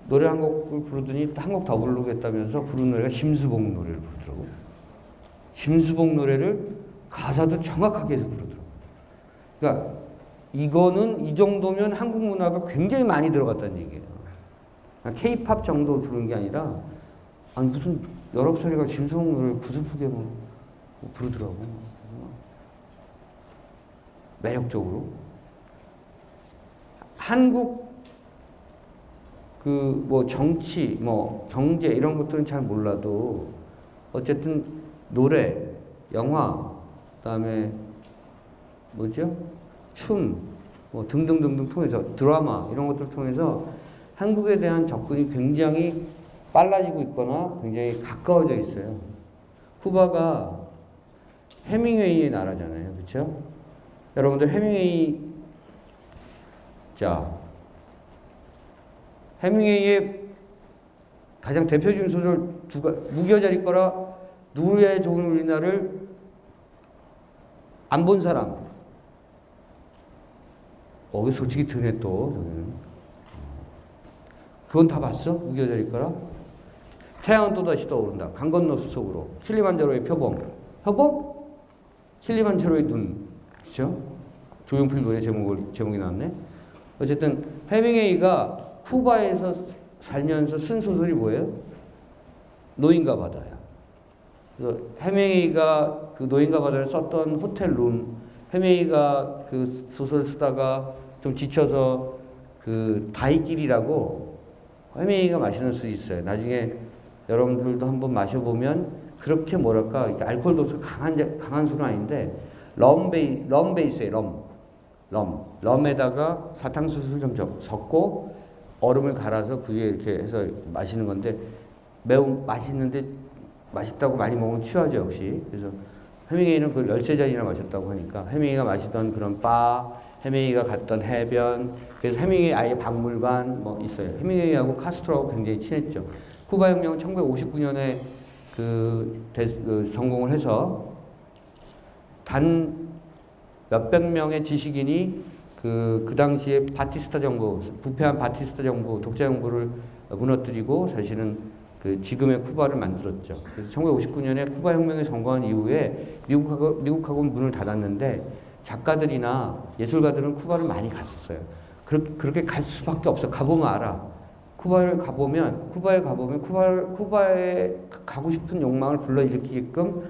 노래 한 곡을 부르더니 한 곡 더 부르겠다면서 부른 노래가 심수봉 노래를 부르더라고요. 심수봉 노래를 가사도 정확하게 해서 부르더라고요. 그러니까 이거는 이 정도면 한국 문화가 굉장히 많이 들어갔다는 얘기예요. K-팝 정도 부르는 게 아니라 아니 무슨 19살이가 심수봉 노래를 구슬프게 부르더라고요. 매력적으로. 한국 뭐 정치, 뭐 경제 이런 것들은 잘 몰라도 어쨌든 노래, 영화, 그다음에 뭐죠? 춤, 뭐 등등등등 통해서 드라마 이런 것들 통해서 한국에 대한 접근이 굉장히 빨라지고 있거나 굉장히 가까워져 있어요. 쿠바가 해밍웨이의 나라잖아요, 그렇죠? 여러분들 해밍웨이의 가장 대표적인 소설 무교자리 거라 누구의 좋은 우리나라를 안 본 사람. 솔직히 드네 또. 그건 다 봤어? 무교자리 거라? 태양은 또다시 떠오른다. 강 건너 숲속으로. 킬리만자로의 표범. 표범? 킬리만자로의 눈. 그렇죠? 조용필 노래 제목이 나왔네. 어쨌든 해밍웨이가 쿠바에서 살면서 쓴 소설이 뭐예요? 노인과 바다야. 그래서 해밍웨이가 그 노인과 바다를 썼던 호텔룸, 해밍웨이가 그 소설을 쓰다가 좀 지쳐서 그 다이길이라고 해밍웨이가 마시는 술이 있어요. 나중에 여러분들도 한번 마셔보면 그렇게 뭐랄까 이렇게 알코올 도수가 강한 술은 아닌데 럼 베이스의 럼에다가 사탕수수를 좀 섞고 얼음을 갈아서 그 위에 이렇게 해서 마시는 건데 매우 맛있는데 맛있다고 많이 먹으면 취하죠 역시. 그래서 해밍웨이는 그 13잔이나 마셨다고 하니까 해밍웨이가 마시던 그런 바, 해밍웨이가 갔던 해변, 그래서 해밍웨이 아예 박물관 뭐 있어요. 해밍웨이하고 카스트로하고 굉장히 친했죠. 쿠바 혁명은 1959년에 성공을 해서 단 몇백 명의 지식인이 그 당시에 바티스타 정부, 부패한 바티스타 정부, 독재 정부를 무너뜨리고 사실은 그 지금의 쿠바를 만들었죠. 그래서 1959년에 쿠바 혁명이 성공한 이후에 미국하고는 문을 닫았는데 작가들이나 예술가들은 쿠바를 많이 갔었어요. 그렇게 갈 수밖에 없어. 가보면 알아. 쿠바에 가보면 쿠바에 가고 싶은 욕망을 불러일으키게끔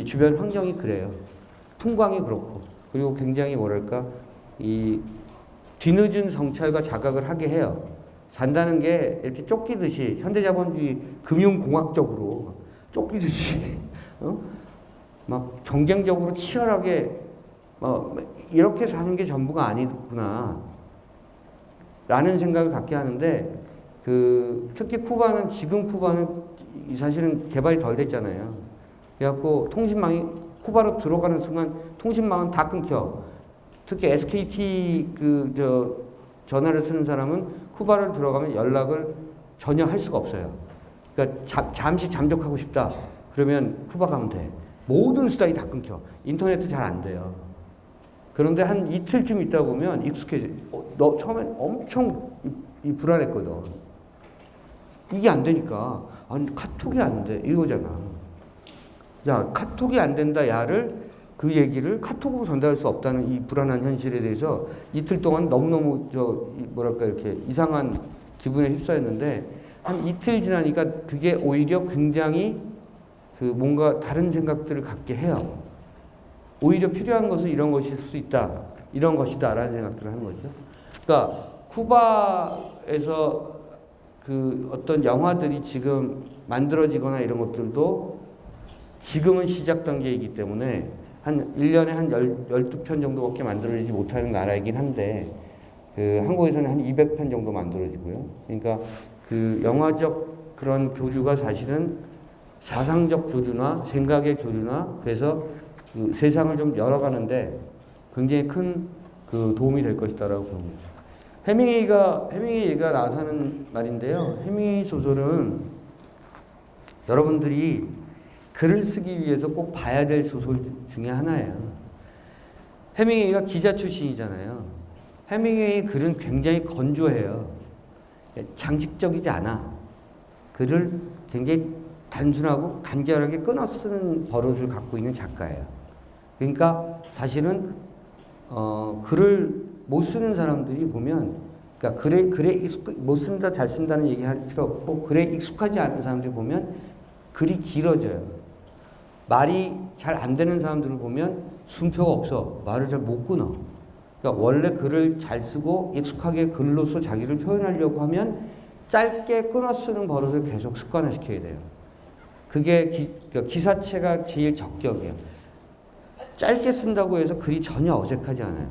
주변 환경이 그래요. 풍광이 그렇고 그리고 굉장히 뭐랄까 이 뒤늦은 성찰과 자각을 하게 해요. 산다는 게 이렇게 쫓기듯이 현대자본주의 금융공학적으로 쫓기듯이 막 경쟁적으로 치열하게 이렇게 사는 게 전부가 아니구나 라는 생각을 갖게 하는데 특히 지금 쿠바는 사실은 개발이 덜 됐잖아요. 그래갖고 통신망이 쿠바로 들어가는 순간 통신망은 다 끊겨. 특히 SKT 전화를 쓰는 사람은 쿠바를 들어가면 연락을 전혀 할 수가 없어요. 그러니까 잠시 잠적하고 싶다. 그러면 쿠바 가면 돼. 모든 수단이 다 끊겨. 인터넷도 잘 안 돼요. 그런데 한 이틀쯤 있다 보면 익숙해져. 너 처음엔 엄청 불안했거든. 이게 안 되니까. 아니, 카톡이 안 돼. 이거잖아. 야, 카톡이 안 된다, 야를 그 얘기를 카톡으로 전달할 수 없다는 이 불안한 현실에 대해서 이틀 동안 너무너무 이렇게 이상한 기분에 휩싸였는데 한 이틀 지나니까 그게 오히려 굉장히 뭔가 다른 생각들을 갖게 해요. 오히려 필요한 것은 이런 것일 수 있다. 이런 것이다. 라는 생각들을 하는 거죠. 그러니까 쿠바에서 어떤 영화들이 지금 만들어지거나 이런 것들도 지금은 시작 단계이기 때문에 한 1년에 한 12편 정도밖에 만들어지지 못하는 나라이긴 한데 한국에서는 한 200편 정도 만들어지고요. 그러니까 영화적 그런 교류가 사실은 사상적 교류나 생각의 교류나 그래서 세상을 좀 열어가는데 굉장히 큰 도움이 될 것이다라고 보는 거죠. 해밍웨이가 나와서 하는 말인데요. 해밍웨이 소설은 여러분들이 글을 쓰기 위해서 꼭 봐야 될 소설 중에 하나예요. 해밍웨이가 기자 출신이잖아요. 해밍웨이 글은 굉장히 건조해요. 장식적이지 않아. 글을 굉장히 단순하고 간결하게 끊어 쓰는 버릇을 갖고 있는 작가예요. 그러니까 사실은 글을 못 쓰는 사람들이 보면 그러니까 글에 못 쓴다 잘 쓴다는 얘기할 필요 없고 글에 익숙하지 않은 사람들이 보면 글이 길어져요. 말이 잘 안 되는 사람들을 보면 순표가 없어. 말을 잘 못 끊어. 그러니까 원래 글을 잘 쓰고 익숙하게 글로서 자기를 표현하려고 하면 짧게 끊어 쓰는 버릇을 계속 습관화시켜야 돼요. 그게 기사체가 제일 적격이에요. 짧게 쓴다고 해서 글이 전혀 어색하지 않아요.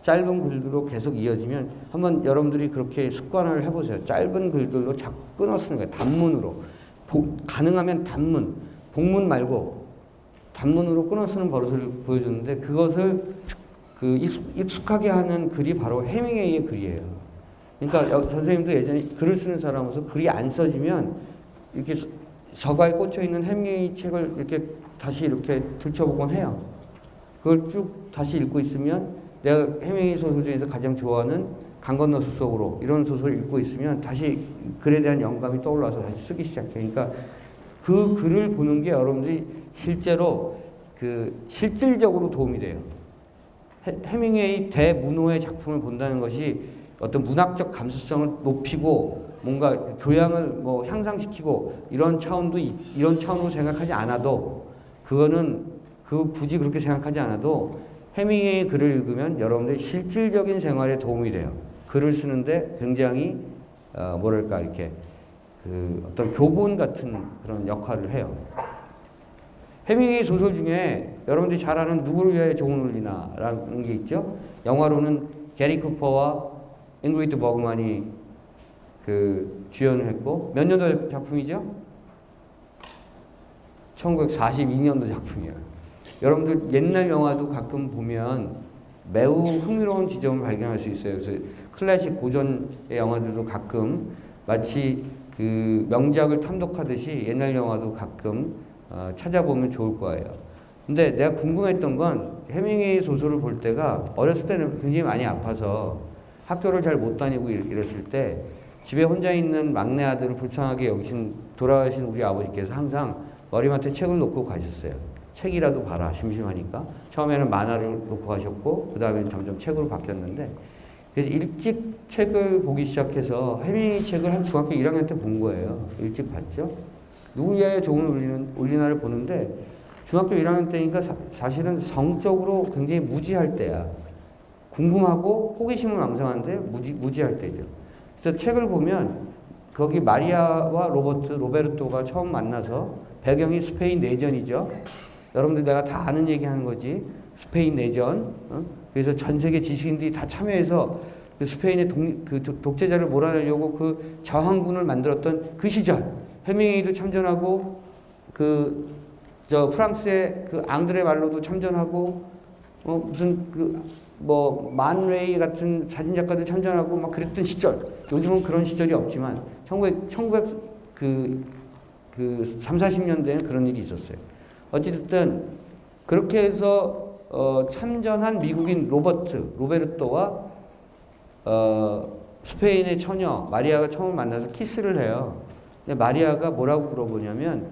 짧은 글들로 계속 이어지면 한번 여러분들이 그렇게 습관화를 해보세요. 짧은 글들로 자꾸 끊어 쓰는 거예요. 단문으로. 가능하면 단문, 복문 말고 단문으로 끊어 쓰는 버릇을 보여주는데 그것을 익숙하게 하는 글이 바로 해밍웨이의 글이에요. 그러니까 선생님도 예전에 글을 쓰는 사람으로서 글이 안 써지면 이렇게 서가에 꽂혀 있는 해밍웨이 책을 이렇게 다시 이렇게 들춰보곤 해요. 그걸 쭉 다시 읽고 있으면 내가 해밍웨이 소설 중에서 가장 좋아하는 강 건너 숲속으로 이런 소설을 읽고 있으면 다시 글에 대한 영감이 떠올라서 다시 쓰기 시작해요. 그러니까 그 글을 보는 게 여러분들이 실제로 실질적으로 도움이 돼요. 해밍웨이 대문호의 작품을 본다는 것이 어떤 문학적 감수성을 높이고 뭔가 교양을 향상시키고 이런 차원으로 생각하지 않아도 그거는 굳이 그렇게 생각하지 않아도 해밍웨이 글을 읽으면 여러분들의 실질적인 생활에 도움이 돼요. 글을 쓰는데 굉장히 이렇게 그 어떤 교본 같은 그런 역할을 해요. 해밍웨이 소설 중에 여러분들이 잘 아는 누구를 위하여 종을 울리나라는 게 있죠. 영화로는 게리 쿠퍼와 잉그리드 버그만이 그 주연을 했고 몇 년도 작품이죠? 1942년도 작품이에요. 여러분들 옛날 영화도 가끔 보면 매우 흥미로운 지점을 발견할 수 있어요. 그래서 클래식 고전의 영화들도 가끔 마치 그 명작을 탐독하듯이 옛날 영화도 가끔 찾아보면 좋을 거예요. 근데 내가 궁금했던 건 해밍웨이 소설을 볼 때가 어렸을 때는 굉장히 많이 아파서 학교를 잘 못 다니고 이랬을 때 집에 혼자 있는 막내 아들을 불쌍하게 여기신 돌아가신 우리 아버지께서 항상 머리맡에 책을 놓고 가셨어요. 책이라도 봐라 심심하니까. 처음에는 만화를 놓고 가셨고 그 다음에 점점 책으로 바뀌었는데 그래서 일찍 책을 보기 시작해서 해밍웨이 책을 한 중학교 1학년 때 본 거예요. 일찍 봤죠. 누구를 위하여 종을 울리나를 보는데 중학교 1학년 때니까 사실은 성적으로 굉장히 무지할 때야. 궁금하고 호기심은 왕성한데 무지할 때죠. 그래서 책을 보면 거기 마리아와 로베르토가 처음 만나서 배경이 스페인 내전이죠. 여러분들 내가 다 아는 얘기 하는 거지. 스페인 내전. 그래서 전 세계 지식인들이 다 참여해서 그 스페인의 독재자를 몰아내려고 그 저항군을 만들었던 그 시절. 해밍웨이도 참전하고 프랑스의 그 앙드레 말로도 참전하고 무슨 만웨이 같은 사진작가도 참전하고 막 그랬던 시절. 요즘은 그런 시절이 없지만 30-40년대에는 그런 일이 있었어요. 어찌됐든 그렇게 해서 참전한 미국인 로베르토와 스페인의 처녀 마리아가 처음 만나서 키스를 해요. 근데 마리아가 뭐라고 물어보냐면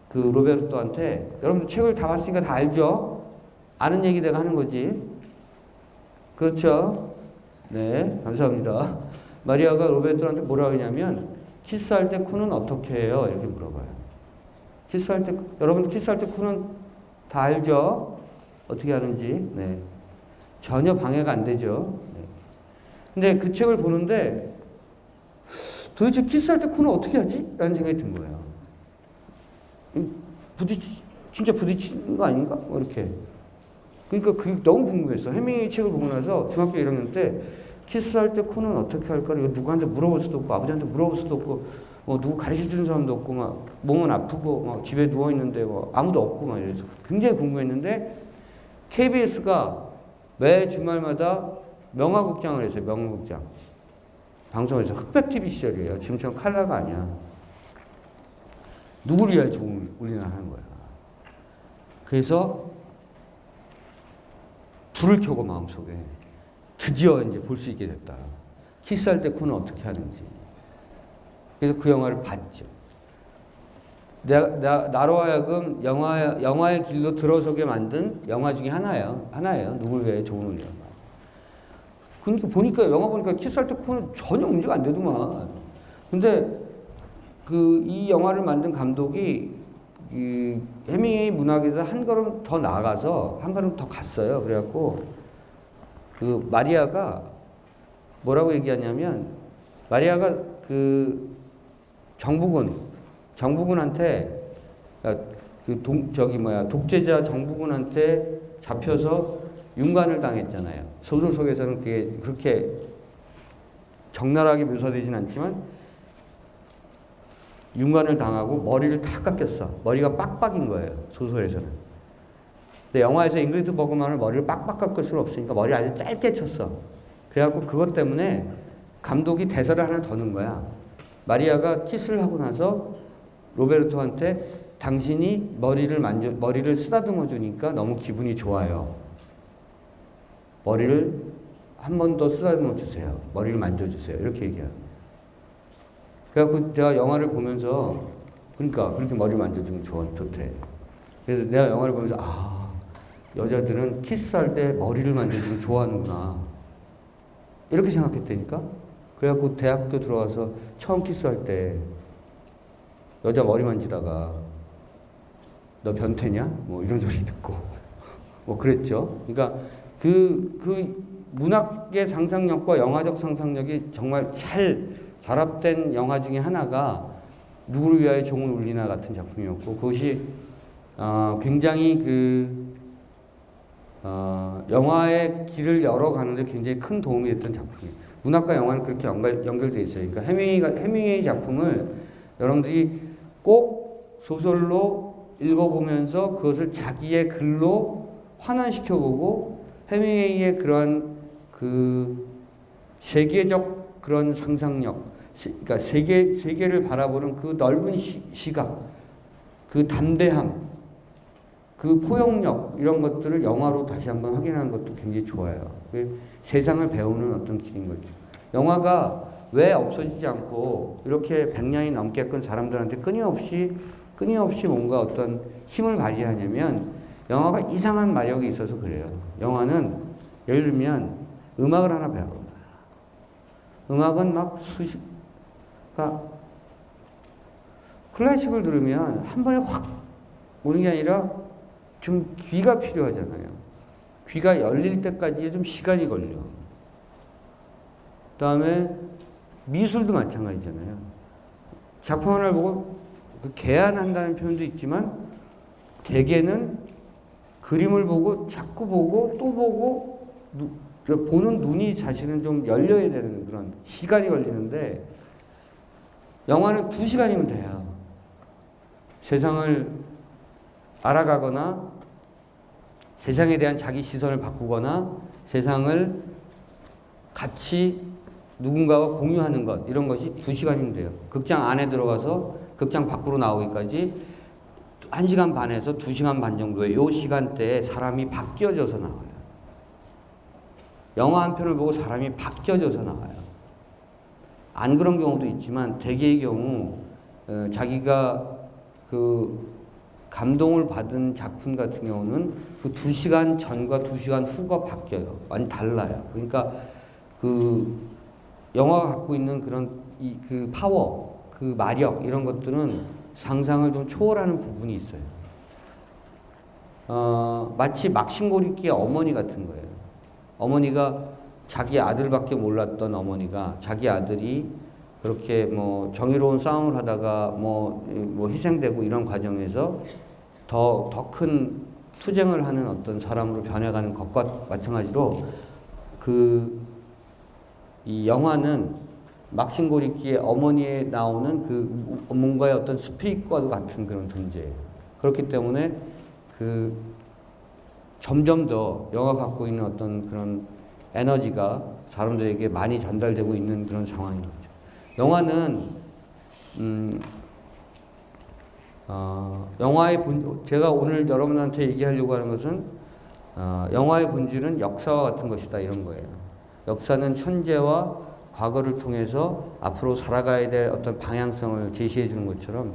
그 로베르토한테 여러분들 책을 다 봤으니까 다 알죠? 아는 얘기 내가 하는 거지. 그렇죠? 네, 감사합니다. 마리아가 로베르토한테 뭐라고 하냐면 키스할 때 코는 어떻게 해요? 이렇게 물어봐요. 여러분들 키스할 때 코는 다 알죠? 어떻게 하는지. 네. 전혀 방해가 안 되죠. 네. 근데 그 책을 보는데 도대체 키스할 때 코는 어떻게 하지? 라는 생각이 든 거예요. 진짜 부딪히는 거 아닌가? 이렇게. 그러니까 그게 너무 궁금했어. 해밍웨이 책을 보고 나서 중학교 1학년 때 키스할 때 코는 어떻게 할까? 이거 누구한테 물어볼 수도 없고 아버지한테 물어볼 수도 없고 누구 가르쳐주는 사람도 없고 막 몸은 아프고 막 집에 누워있는데 아무도 없고 막 이래서 굉장히 궁금했는데 KBS가 매 주말마다 명화극장을 했어요. 명화극장. 방송에서 흑백 TV 시절이에요. 지금처럼 칼라가 아니야. 누구를 위하여 종을 울리나 하는 거야. 그래서 불을 켜고 마음속에 드디어 이제 볼 수 있게 됐다. 키스할 때 코는 어떻게 하는지. 그래서 그 영화를 봤죠. 나로 하여금 영화의 길로 들어서게 만든 영화 중에 하나예요. 누구를 위하여 종을 울리나. 그러니까 영화 보니까 키스할 때 코는 전혀 문제가 안 되더만. 근데 이 영화를 만든 감독이 이 해밍웨이 문학에서 한 걸음 더 나아가서 한 걸음 더 갔어요. 그래갖고 그 마리아가 뭐라고 얘기하냐면 마리아가 그 정부군한테 독재자 정부군한테 잡혀서 윤관을 당했잖아요. 소설 속에서는 그게 그렇게 적나라하게 묘사되진 않지만 윤관을 당하고 머리를 다 깎였어. 머리가 빡빡인 거예요. 소설에서는. 근데 영화에서 잉그리드 버그만은 머리를 빡빡 깎을 수는 없으니까 머리를 아주 짧게 쳤어. 그래갖고 그것 때문에 감독이 대사를 하나 더 넣은 거야. 마리아가 키스를 하고 나서 로베르토한테 당신이 머리를 쓰다듬어 주니까 너무 기분이 좋아요. 머리를 한 번 더 쓰다듬어 주세요. 머리를 만져주세요. 이렇게 얘기해요. 그래갖고 내가 영화를 보면서 그러니까 그렇게 머리 만져주면 좋대. 그래서 내가 영화를 보면서 여자들은 키스할 때 머리를 만져주면 좋아하는구나. 이렇게 생각했다니까. 그래갖고 대학교 들어와서 처음 키스할 때 여자 머리 만지다가 너 변태냐? 뭐 이런 소리 듣고 뭐 그랬죠. 그러니까 그 문학의 상상력과 영화적 상상력이 정말 잘 결합된 영화 중에 하나가 누구를 위하여 종을 울리나 같은 작품이었고, 그것이 굉장히 영화의 길을 열어가는데 굉장히 큰 도움이 됐던 작품이에요. 문학과 영화는 그렇게 연결돼 있어요. 그러니까 해밍웨이 작품을 여러분들이 꼭 소설로 읽어보면서 그것을 자기의 글로 환원시켜보고, 해밍웨이의 그러한 그 세계적 그런 상상력, 그러니까 세계를 바라보는 그 넓은 시각, 그 담대함, 그 포용력, 이런 것들을 영화로 다시 한번 확인하는 것도 굉장히 좋아요. 세상을 배우는 어떤 길인 거죠. 영화가 왜 없어지지 않고 이렇게 100년이 넘게끔 사람들한테 끊임없이 뭔가 어떤 힘을 발휘하냐면, 영화가 이상한 마력이 있어서 그래요. 영화는 예를 들면 음악을 하나 배워요. 음악은 막 그러니까 클래식을 들으면 한 번에 확 오는 게 아니라 좀 귀가 필요하잖아요. 귀가 열릴 때까지 좀 시간이 걸려. 그 다음에 미술도 마찬가지잖아요. 작품 하나를 보고 개안한다는 표현도 있지만, 대개는 그림을 보고 자꾸 보고 또 보고 보는 눈이 자신은 좀 열려야 되는 그런 시간이 걸리는데, 영화는 2시간이면 돼요. 세상을 알아가거나 세상에 대한 자기 시선을 바꾸거나 세상을 같이 누군가와 공유하는 것, 이런 것이 2시간이면 돼요. 극장 안에 들어가서 극장 밖으로 나오기까지 1시간 반에서 2시간 반 정도의 이 시간대에 사람이 바뀌어져서 나와요. 영화 한 편을 보고 사람이 바뀌어져서 나와요. 안 그런 경우도 있지만 대개의 경우 자기가 그 감동을 받은 작품 같은 경우는 그 2시간 전과 2시간 후가 바뀌어요. 완전 달라요. 그러니까 그 영화가 갖고 있는 그런 그 파워, 그 마력, 이런 것들은 상상을 좀 초월하는 부분이 있어요. 마치 막심 고리끼의 어머니 같은 거예요. 어머니가 자기 아들밖에 몰랐던 어머니가 자기 아들이 그렇게 뭐 정의로운 싸움을 하다가 뭐 희생되고 이런 과정에서 더 큰 투쟁을 하는 어떤 사람으로 변해가는 것과 마찬가지로 이 영화는 막심 고리끼의 어머니에 나오는 그 뭔가의 어떤 스피릿과도 같은 그런 존재예요. 그렇기 때문에 점점 더 영화가 갖고 있는 어떤 그런 에너지가 사람들에게 많이 전달되고 있는 그런 상황인 거죠. 영화는 영화의 제가 오늘 여러분한테 얘기하려고 하는 것은 영화의 본질은 역사와 같은 것이다, 이런 거예요. 역사는 현재와 과거를 통해서 앞으로 살아가야 될 어떤 방향성을 제시해 주는 것처럼,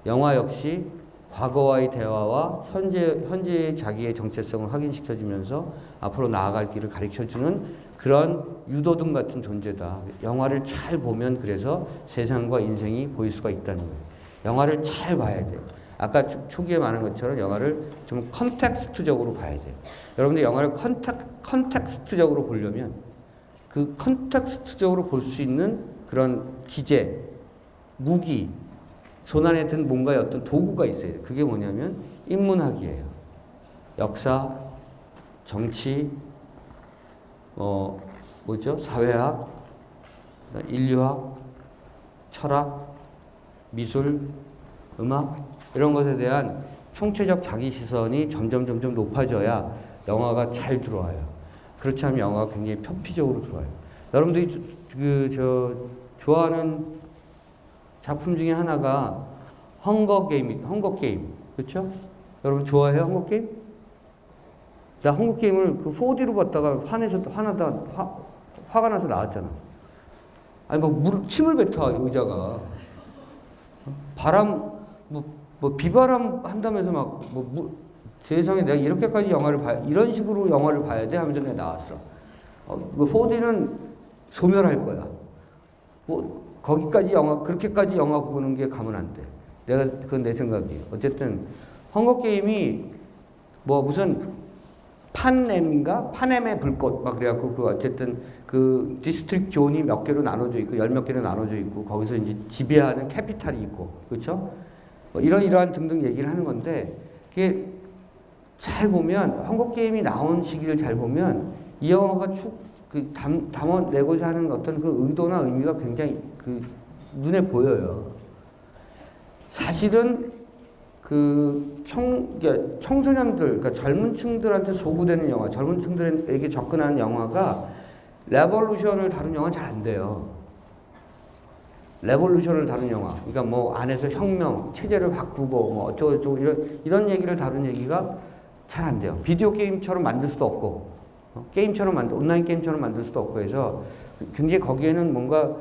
영화 역시 과거와의 대화와 현재의 자기의 정체성을 확인시켜주면서 앞으로 나아갈 길을 가르쳐주는 그런 유도등 같은 존재다. 영화를 잘 보면 그래서 세상과 인생이 보일 수가 있다는 거예요. 영화를 잘 봐야 돼요. 아까 초기에 말한 것처럼 영화를 좀 컨텍스트적으로 봐야 돼요. 여러분들 영화를 컨텍스트적으로 보려면 그 컨텍스트적으로 볼 수 있는 그런 기재, 무기, 손안에 든 뭔가의 어떤 도구가 있어야 돼요. 그게 뭐냐면 인문학이에요. 역사, 정치, 사회학, 인류학, 철학, 미술, 음악, 이런 것에 대한 총체적 자기 시선이 점점 높아져야 영화가 잘 들어와요. 그렇지 않으면 영화가 굉장히 편피적으로 들어와요. 여러분들이 좋아하는 작품 중에 하나가 헝거 게임. 그렇죠? 여러분 좋아해요, 헝거 게임? 나 헝거 게임을 4D로 봤다가 화가 나서 나왔잖아. 아니 침을 뱉어, 의자가. 바람, 비바람 한다면서 세상에 내가 이렇게까지 이런 식으로 영화를 봐야 돼? 하면서 내가 나왔어. 4D는 소멸할 거야. 그렇게까지 영화 보는 게 가면 안 돼. 그건 내 생각이에요. 어쨌든, 헝거 게임이 무슨 파넴인가? 파넴의 불꽃 막 그래갖고 그 어쨌든 그 디스트릭트 존이 몇 개로 나눠져 있고 열 몇 개로 나눠져 있고 거기서 이제 지배하는 캐피탈이 있고 그렇죠? 뭐 이러한 등등 얘기를 하는 건데 그게 잘 보면 헝거 게임이 나온 시기를 잘 보면 이 영화가 담아내고자 하는 어떤 그 의도나 의미가 굉장히 그 눈에 보여요. 사실은 그 청소년들, 그러니까 젊은 층들한테 소구되는 영화, 젊은 층들에게 접근하는 영화가 레볼루션을 다룬 영화 잘 안 돼요. 레볼루션을 다룬 영화, 그러니까 뭐 안에서 혁명, 체제를 바꾸고 뭐 어쩌고저쩌고 이런 얘기를 다룬 얘기가 잘 안 돼요. 비디오 게임처럼 만들 수도 없고, 온라인 게임처럼 만들 수도 없고 해서 굉장히 거기에는 뭔가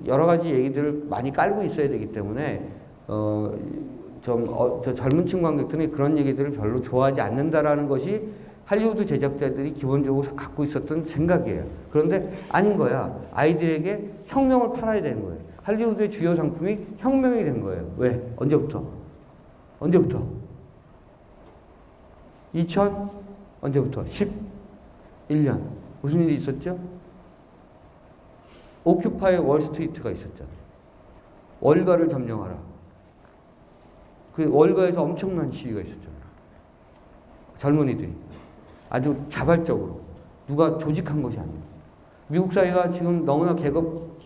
여러 가지 얘기들을 많이 깔고 있어야 되기 때문에 저 젊은 층 관객들이 그런 얘기들을 별로 좋아하지 않는다라는 것이 할리우드 제작자들이 기본적으로 갖고 있었던 생각이에요. 그런데 아닌 거야. 아이들에게 혁명을 팔아야 되는 거예요. 할리우드의 주요 상품이 혁명이 된 거예요. 왜? 언제부터? 2000? 언제부터? 11년. 무슨 일이 있었죠? 오큐파이 월스트리트가 있었잖아요. 월가를 점령하라. 그 월가에서 엄청난 시위가 있었잖아요. 젊은이들이. 아주 자발적으로. 누가 조직한 것이 아니에요. 미국 사회가 지금 너무나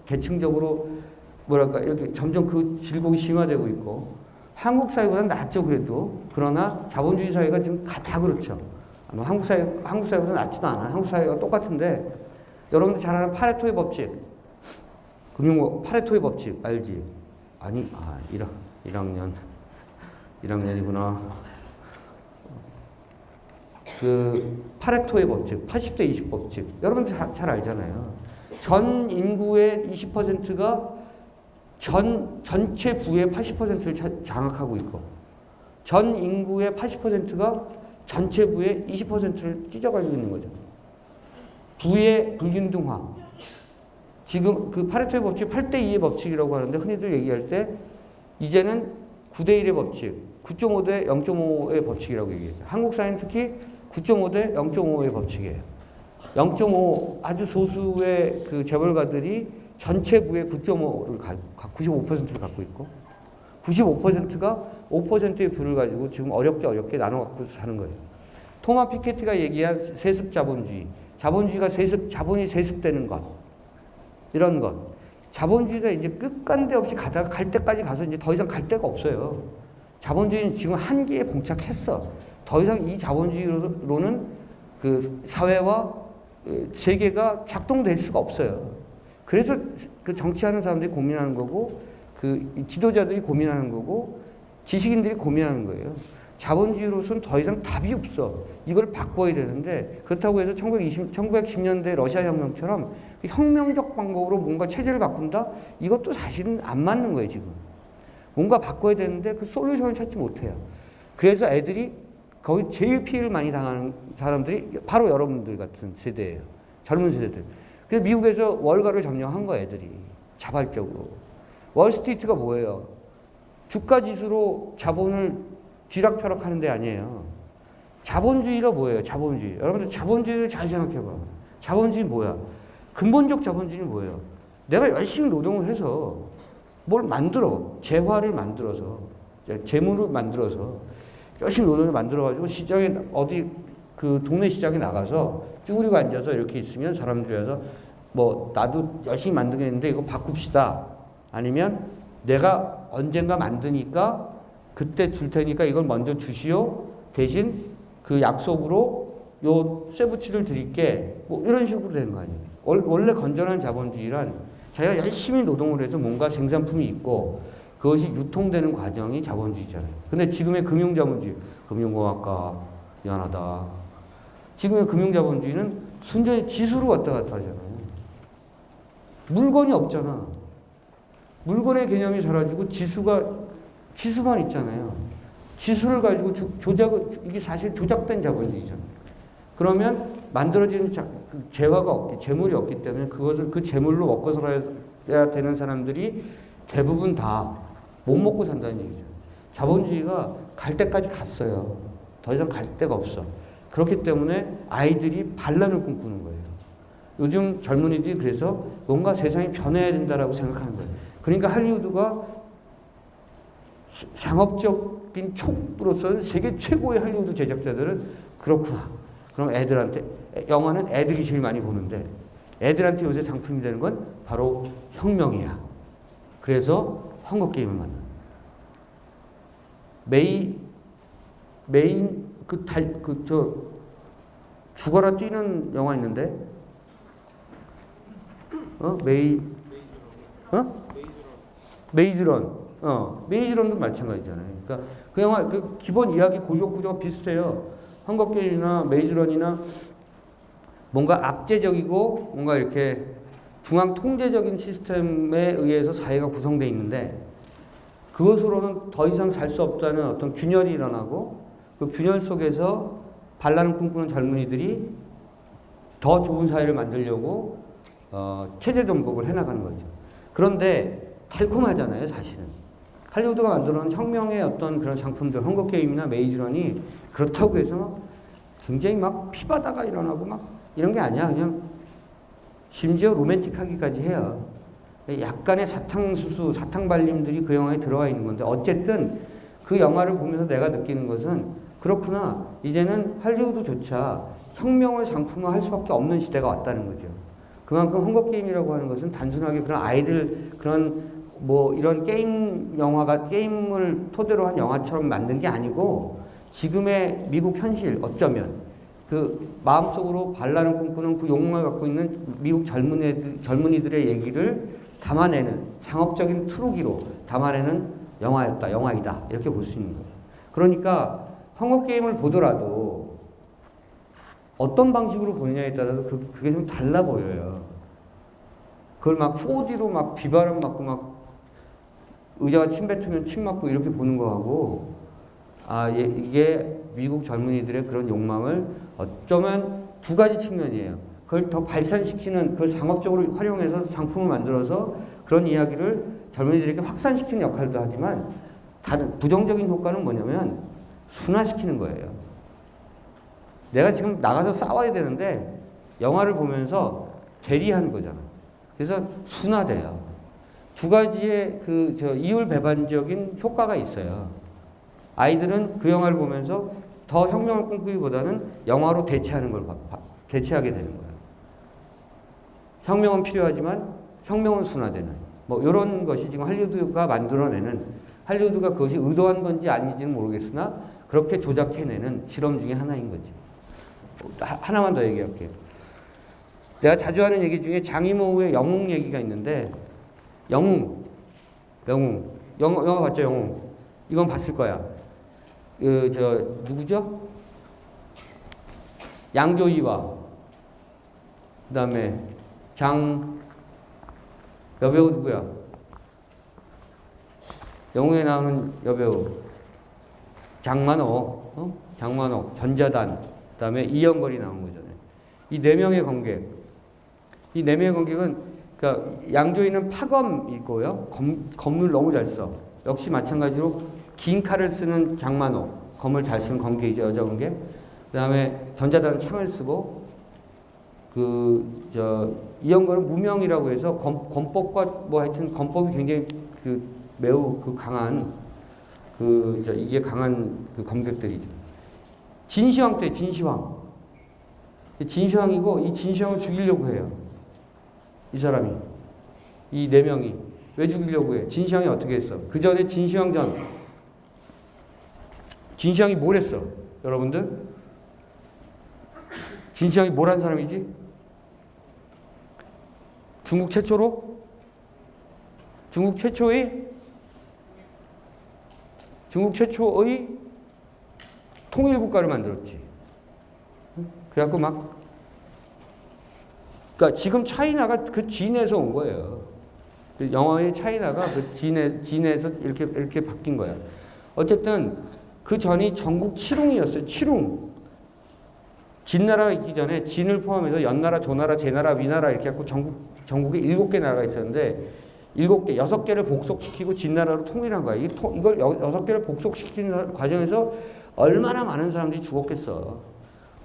계층적으로 뭐랄까 이렇게 점점 그 질곡이 심화되고 있고 한국 사회보다는 낫죠 그래도. 그러나 자본주의 사회가 지금 다 그렇죠. 한국 사회보다 낫지도 않아요. 한국 사회가 똑같은데 여러분들 잘 아는 파레토의 법칙. 파레토의 법칙 알지? 아니 1학년이구나. 그 파레토의 법칙, 80대 20 법칙. 여러분들 잘 알잖아요. 전 인구의 20%가 전체 부의 80%를 장악하고 있고, 전 인구의 80%가 전체 부의 20%를 찢어가지고 있는 거죠. 부의 불균등화. 지금 그 파레토의 법칙 8대 2의 법칙이라고 하는데 흔히들 얘기할 때 이제는 9대 1의 법칙, 9.5대 0.5의 법칙이라고 얘기해요. 한국 사회는 특히 9.5대 0.5의 법칙이에요. 0.5 아주 소수의 그 재벌가들이 전체 부의 9.5를 95%를 갖고 있고 95%가 5%의 부를 가지고 지금 어렵게 나눠 갖고 사는 거예요. 토마 피케티가 얘기한 세습 자본주의. 자본주의가 자본이 세습되는 것. 이런 것. 자본주의가 이제 끝간데 없이 가다가 갈 때까지 가서 이제 더 이상 갈 데가 없어요. 자본주의는 지금 한계에 봉착했어. 더 이상 이 자본주의로는 그 사회와 세계가 작동될 수가 없어요. 그래서 그 정치하는 사람들이 고민하는 거고, 그 지도자들이 고민하는 거고, 지식인들이 고민하는 거예요. 자본주의로서는 더 이상 답이 없어. 이걸 바꿔야 되는데, 그렇다고 해서 1910년대 러시아 혁명처럼 혁명적 방법으로 뭔가 체제를 바꾼다? 이것도 사실은 안 맞는 거예요, 지금. 뭔가 바꿔야 되는데 그 솔루션을 찾지 못해요. 그래서 애들이 거기 제일 피해를 많이 당하는 사람들이 바로 여러분들 같은 세대예요. 젊은 세대들. 그래서 미국에서 월가를 점령한 거예요, 애들이. 자발적으로. 월스트리트가 뭐예요? 주가 지수로 자본을 쥐락펴락하는 데 아니에요. 자본주의가 뭐예요? 자본주의. 여러분들 자본주의를 잘 생각해봐. 자본주의 뭐야? 근본적 자본주의는 뭐예요? 내가 열심히 노동을 해서 뭘 만들어. 재화를 만들어서. 재물을 만들어서. 열심히 노동을 만들어가지고 시장에 어디 그 동네 시장에 나가서 쭈그리고 앉아서 이렇게 있으면 사람들이 와서 뭐 나도 열심히 만들겠는데 이거 바꿉시다. 아니면 내가 언젠가 만드니까 그때 줄 테니까 이걸 먼저 주시오. 대신 그 약속으로 요 쇠붙이를 드릴게. 뭐 이런 식으로 된 거 아니에요. 원래 건전한 자본주의란 자기가 열심히 노동을 해서 뭔가 생산품이 있고 그것이 유통되는 과정이 자본주의잖아요. 근데 지금의 금융자본주의, 금융공학과 미안하다. 지금의 금융자본주의는 순전히 지수로 왔다 갔다 하잖아요. 물건이 없잖아. 물건의 개념이 사라지고 지수만 있잖아요. 지수를 가지고 이게 사실 조작된 자본주의잖아요. 그러면 만들어지는 재화가 재물이 없기 때문에 그 재물로 먹고 살아야 되는 사람들이 대부분 다 못 먹고 산다는 얘기죠. 자본주의가 갈 때까지 갔어요. 더 이상 갈 데가 없어. 그렇기 때문에 아이들이 반란을 꿈꾸는 거예요. 요즘 젊은이들이 그래서 뭔가 세상이 변해야 된다라고 생각하는 거예요. 그러니까 할리우드가 상업적인 촉으로서는 세계 최고의 할리우드 제작자들은 그렇구나. 그럼 애들한테, 영화는 애들이 제일 많이 보는데 애들한테 요새 상품이 되는 건 바로 혁명이야. 그래서 헝거게임을 만든. 메인 죽어라 뛰는 영화 있는데, 메이즈런. 메이즈런도 마찬가지잖아요. 그러니까 그 영화 그 기본 이야기 골격 구조가 비슷해요. 헝거게임이나 메이즈런이나 뭔가 압제적이고 뭔가 이렇게 중앙 통제적인 시스템에 의해서 사회가 구성되어 있는데 그것으로는 더 이상 살 수 없다는 어떤 균열이 일어나고 그 균열 속에서 반란을 꿈꾸는 젊은이들이 더 좋은 사회를 만들려고 체제 정복을 해나가는 거죠. 그런데 달콤하잖아요, 사실은. 할리우드가 만들어놓은 혁명의 어떤 그런 상품들, 헝거게임이나 메이즈런이 그렇다고 해서 막 굉장히 막 피바다가 일어나고 막 이런 게 아니야. 그냥 심지어 로맨틱하기까지 해요. 약간의 사탕수수, 사탕발림들이 그 영화에 들어가 있는 건데 어쨌든 그 영화를 보면서 내가 느끼는 것은 그렇구나. 이제는 할리우드조차 혁명을 상품화할 수밖에 없는 시대가 왔다는 거죠. 그만큼 헝거게임이라고 하는 것은 단순하게 그런 아이들 그런 뭐 이런 게임 영화가 게임을 토대로 한 영화처럼 만든 게 아니고 지금의 미국 현실 어쩌면 그 마음속으로 반란을 꿈꾸는 그 욕망을 갖고 있는 미국 젊은이들의 얘기를 담아내는 상업적인 트루기로 담아내는 영화였다, 영화이다 이렇게 볼 수 있는 거예요. 그러니까 헝거게임을 보더라도 어떤 방식으로 보느냐에 따라서 그게 좀 달라 보여요. 그걸 막 4D로 막 비바람 맞고 막 의자가 침 뱉으면 침 맞고 이렇게 보는 거하고 이게 미국 젊은이들의 그런 욕망을 어쩌면 두 가지 측면이에요. 그걸 더 발산시키는 그걸 상업적으로 활용해서 상품을 만들어서 그런 이야기를 젊은이들에게 확산시키는 역할도 하지만 다른 부정적인 효과는 뭐냐면 순화시키는 거예요. 내가 지금 나가서 싸워야 되는데 영화를 보면서 대리하는 거잖아. 그래서 순화돼요. 두 가지의 이율배반적인 효과가 있어요. 아이들은 그 영화를 보면서 더 혁명을 꿈꾸기보다는 영화로 대체하게 되는 거예요. 혁명은 필요하지만 혁명은 순화되는 뭐 이런 것이 지금 할리우드가 만들어내는 할리우드가 그것이 의도한 건지 아닌지는 모르겠으나 그렇게 조작해내는 실험 중에 하나인 거지. 하나만 더 얘기할게요. 내가 자주 하는 얘기 중에 장이모우의 영웅 얘기가 있는데 영웅 영화 봤죠? 영웅 이건 봤을 거야. 누구죠? 양조위와 그다음에 여배우 누구야? 영웅에 나오는 여배우 장만옥, 전자단, 그다음에 이영걸이 나온 거잖아요. 이 네 명의 관객. 이 네 명의 관객은 그러니까 양조위는 파검이고요. 검을 너무 잘 써. 역시 마찬가지로 긴 칼을 쓰는 장만옥, 검을 잘 쓰는 검객이죠, 여자 검객. 그다음에 전자단은 창을 쓰고 이영걸은 무명이라고 해서 검법과 뭐 하여튼 검법이 굉장히 매우 강한 이게 강한 검객들이죠. 진시황 때 진시황이고 이 진시황을 죽이려고 해요. 이 사람이 이 네 명이 왜 죽이려고 해? 진시황이 어떻게 했어? 그 전에 진시황이 뭘 했어? 여러분들? 진시황이 뭘 한 사람이지? 중국 최초의 통일국가를 만들었지. 그래갖고 그러니까 지금 차이나가 그 진에서 온 거예요. 영어의 차이나가 그 진에서 이렇게 바뀐 거야. 어쨌든 그 전이 전국 칠웅이었어요. 칠웅. 진나라가 있기 전에 진을 포함해서 연나라, 조나라, 제나라, 위나라 이렇게 해갖고 전국에 7개 나라가 있었는데 6개를 복속시키고 진나라로 통일한 거야. 이걸 6개를 복속시키는 과정에서 얼마나 많은 사람들이 죽었겠어.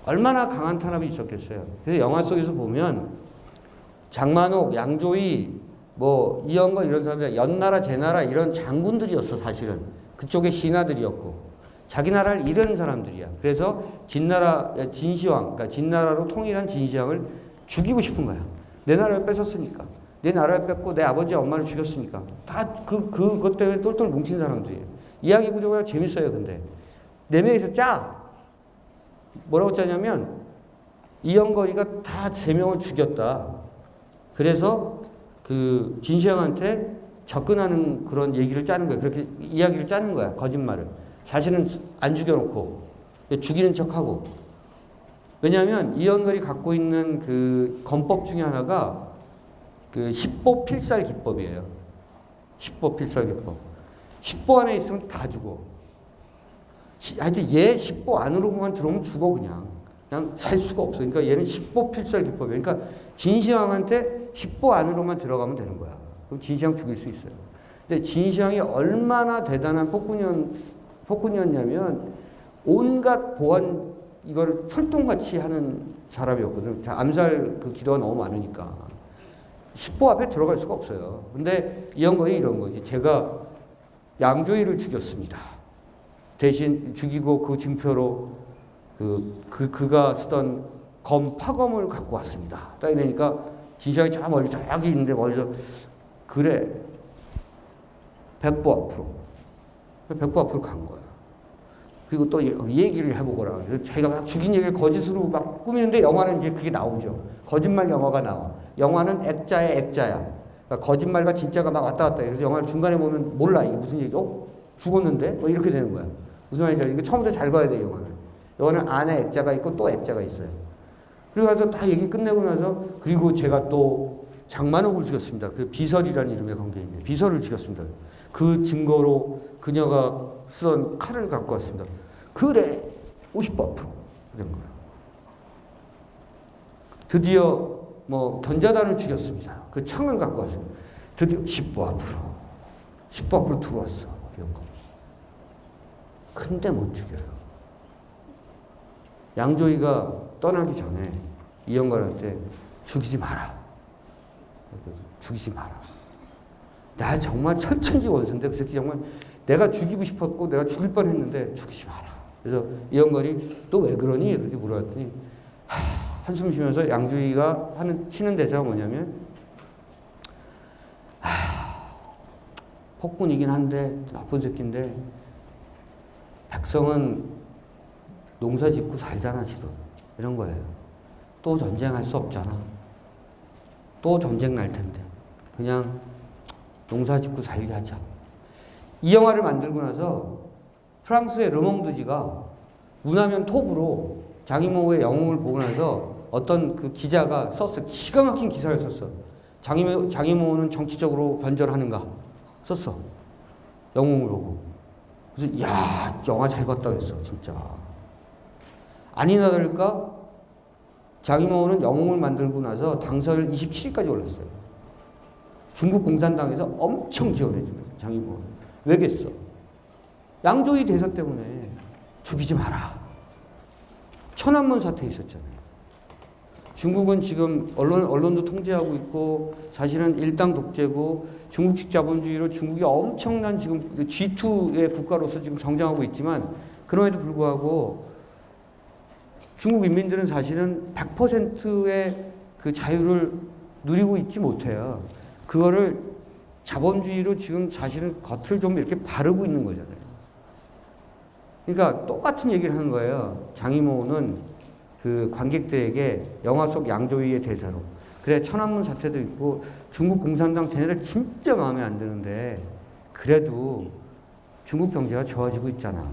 얼마나 강한 탄압이 있었겠어요. 그래서 영화 속에서 보면 장만옥, 양조위, 뭐 이영건 이런 사람들 연나라, 제나라 이런 장군들이었어 사실은. 그쪽의 신하들이었고 자기 나라를 잃은 사람들이야. 그래서 진나라, 진시황, 그러니까 진나라로 통일한 진시황을 죽이고 싶은 거야. 내 나라를 뺏었으니까. 내 나라를 뺏고 내 아버지 엄마를 죽였으니까. 다 그것 때문에 똘똘 뭉친 사람들이에요. 이야기 구조가 재밌어요, 근데. 네 명이서 짜. 뭐라고 짜냐면, 이영거리가 다 세 명을 죽였다. 그래서 그 진시황한테 접근하는 그런 얘기를 짜는 거야. 그렇게 이야기를 짜는 거야. 거짓말을. 자신은 안 죽여놓고 죽이는 척하고. 왜냐하면 이영걸이 갖고 있는 그 건법 중에 하나가 그 십보 필살 기법이에요. 십보 필살 기법. 십보 안에 있으면 다 죽어. 하여튼 얘 십보 안으로만 들어오면 죽어 그냥 살 수가 없어. 그러니까 얘는 십보 필살 기법이에요. 그러니까 진시황한테 십보 안으로만 들어가면 되는 거야. 그럼 진시황 죽일 수 있어요. 근데 진시황이 얼마나 대단한 폭군이었냐면 온갖 보안 이걸 철동같이 하는 사람이었거든. 암살 그 기도가 너무 많으니까 십보 앞에 들어갈 수가 없어요. 근데 이영건이 이런 거지. 제가 양조위를 죽였습니다. 대신 죽이고 그 증표로 그가 쓰던 파검을 갖고 왔습니다. 딱 이러니까 진시황이 저 멀리 저기 있는데 멀리서 그래 백보 앞으로 간 거야. 그리고 또 얘기를 해보거라. 자기가 막 죽인 얘기를 거짓으로 막 꾸미는데 영화는 이제 그게 나오죠. 거짓말 영화가 나와. 영화는 액자에 액자야. 그러니까 거짓말과 진짜가 막 왔다 갔다 해. 그래서 영화를 중간에 보면 몰라. 이게 무슨 얘기? 죽었는데? 뭐 이렇게 되는 거야. 무슨 말인지 알죠? 이거 처음부터 잘 봐야 돼, 영화는. 영화는 안에 액자가 있고 또 액자가 있어요. 그리고 나서 다 얘기 끝내고 나서 그리고 제가 또 장만옥을 죽였습니다. 그 비설이라는 이름의 관계인데 비설을 죽였습니다. 그 증거로 그녀가 쓰던 칼을 갖고 왔습니다. 그래 50보 앞으로 이런 거야. 드디어 뭐 견자단을 죽였습니다. 그 창을 갖고 왔습니다. 드디어 10보 앞으로 들어왔어. 이런 거. 근데 못 죽여요. 양조위가 떠나기 전에 이영건한테 죽이지 마라. 나 정말 철천지 원수인데 그 새끼 정말 내가 죽이고 싶었고 내가 죽일 뻔했는데 죽이지 마라. 그래서 이영건이 또 왜 그러니? 그렇게 물어봤더니 한숨 쉬면서 양조위가 치는 대사가 뭐냐면 폭군이긴 한데 나쁜 새끼인데 백성은 농사 짓고 살잖아 지금. 이런 거예요. 또 전쟁할 수 없잖아. 또 전쟁 날 텐데. 그냥 농사 짓고 살게 하자. 이 영화를 만들고 나서 프랑스의 르몽드지가 문화면 톱으로 장이모의 영웅을 보고 나서 어떤 그 기자가 썼어. 기가 막힌 기사를 썼어. 장이모는 정치적으로 변절하는가 썼어. 영웅을 보고. 그래서 야 영화 잘 봤다고 했어. 진짜. 아니나 다를까 장이모는 영웅을 만들고 나서 당서율 27위까지 올랐어요. 중국 공산당에서 엄청 지원해주는 장이모는. 왜겠어? 양조위 대사 때문에 죽이지 마라. 천안문 사태 있었잖아요. 중국은 지금 언론도 통제하고 있고 사실은 일당 독재고 중국식 자본주의로 중국이 엄청난 지금 G2의 국가로서 지금 성장하고 있지만 그럼에도 불구하고 중국 인민들은 사실은 100%의 그 자유를 누리고 있지 못해요. 그거를 자본주의로 지금 사실은 겉을 좀 이렇게 바르고 있는 거잖아요. 그러니까 똑같은 얘기를 하는 거예요. 장이모는 그 관객들에게 영화 속 양조위의 대사로. 그래 천안문 사태도 있고 중국 공산당 쟤네들 진짜 마음에 안 드는데 그래도 중국 경제가 좋아지고 있잖아.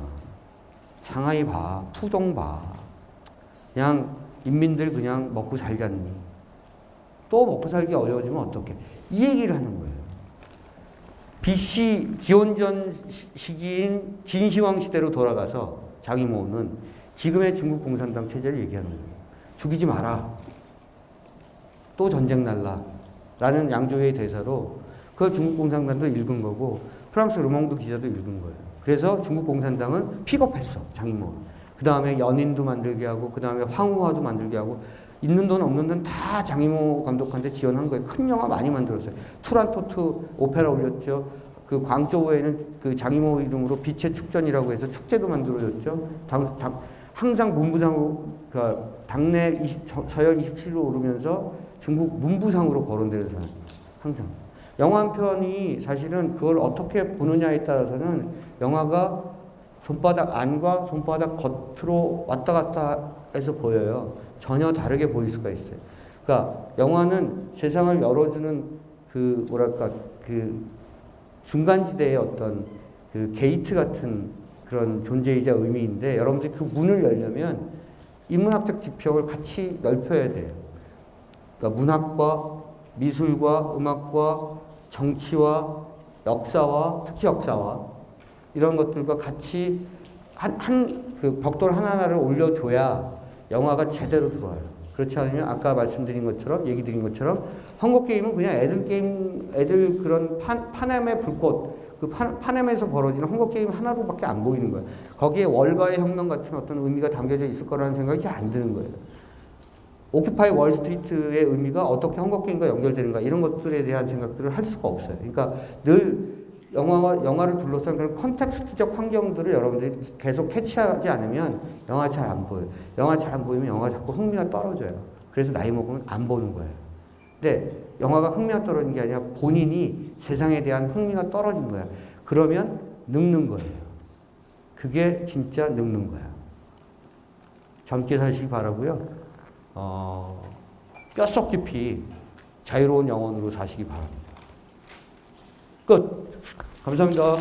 상하이 봐. 푸동 봐. 그냥 인민들 그냥 먹고 살잖니. 또 먹고 살기 어려워지면 어떡해. 이 얘기를 하는 거예요. BC 기원전 시기인 진시황 시대로 돌아가서 장이모는 지금의 중국 공산당 체제를 얘기하는 거예요. 죽이지 마라. 또 전쟁 날라. 라는 양조위의 대사로 그걸 중국 공산당도 읽은 거고 프랑스 르몽드 기자도 읽은 거예요. 그래서 중국 공산당은 픽업했어. 장이모. 그 다음에 연인도 만들게 하고, 그 다음에 황후화도 만들게 하고, 있는 돈 없는 돈 다 장이모 감독한테 지원한 거예요. 큰 영화 많이 만들었어요. 투란토트 오페라 올렸죠. 그 광저우에는 그 장이모 이름으로 빛의 축전이라고 해서 축제도 만들어줬죠. 항상 문부상으로, 그러니까 당내 서열 27로 오르면서 중국 문부상으로 거론되는 사람. 항상. 영화 한 편이 사실은 그걸 어떻게 보느냐에 따라서는 영화가 손바닥 안과 손바닥 겉으로 왔다 갔다 해서 보여요. 전혀 다르게 보일 수가 있어요. 그러니까 영화는 세상을 열어주는 그 뭐랄까 그 중간지대의 어떤 그 게이트 같은 그런 존재이자 의미인데, 여러분들이 그 문을 열려면 인문학적 지평을 같이 넓혀야 돼요. 그러니까 문학과 미술과 음악과 정치와 역사와 특히 역사와 이런 것들과 같이 그 벽돌 하나하나를 올려줘야 영화가 제대로 들어와요. 그렇지 않으면 아까 말씀드린 것처럼, 얘기 드린 것처럼 헝거 게임은 그냥 애들 그런 파남의 불꽃, 그 파남에서 벌어지는 헝거 게임 하나로밖에 안 보이는 거예요. 거기에 월가의 혁명 같은 어떤 의미가 담겨져 있을 거라는 생각이 잘 안 드는 거예요. 오키파이 월스트리트의 의미가 어떻게 헝거 게임과 연결되는가, 이런 것들에 대한 생각들을 할 수가 없어요. 그러니까 늘 영화를 둘러싼 그런 컨텍스트적 환경들을 여러분들이 계속 캐치하지 않으면 영화 잘 안 보여요. 영화 잘 안 보이면 영화가 자꾸 흥미가 떨어져요. 그래서 나이 먹으면 안 보는 거예요. 근데 영화가 흥미가 떨어진 게 아니라 본인이 세상에 대한 흥미가 떨어진 거야. 그러면 늙는 거예요. 그게 진짜 늙는 거야. 젊게 사시기 바라고요. 뼛속 깊이 자유로운 영혼으로 사시기 바랍니다. 끝. 감사합니다.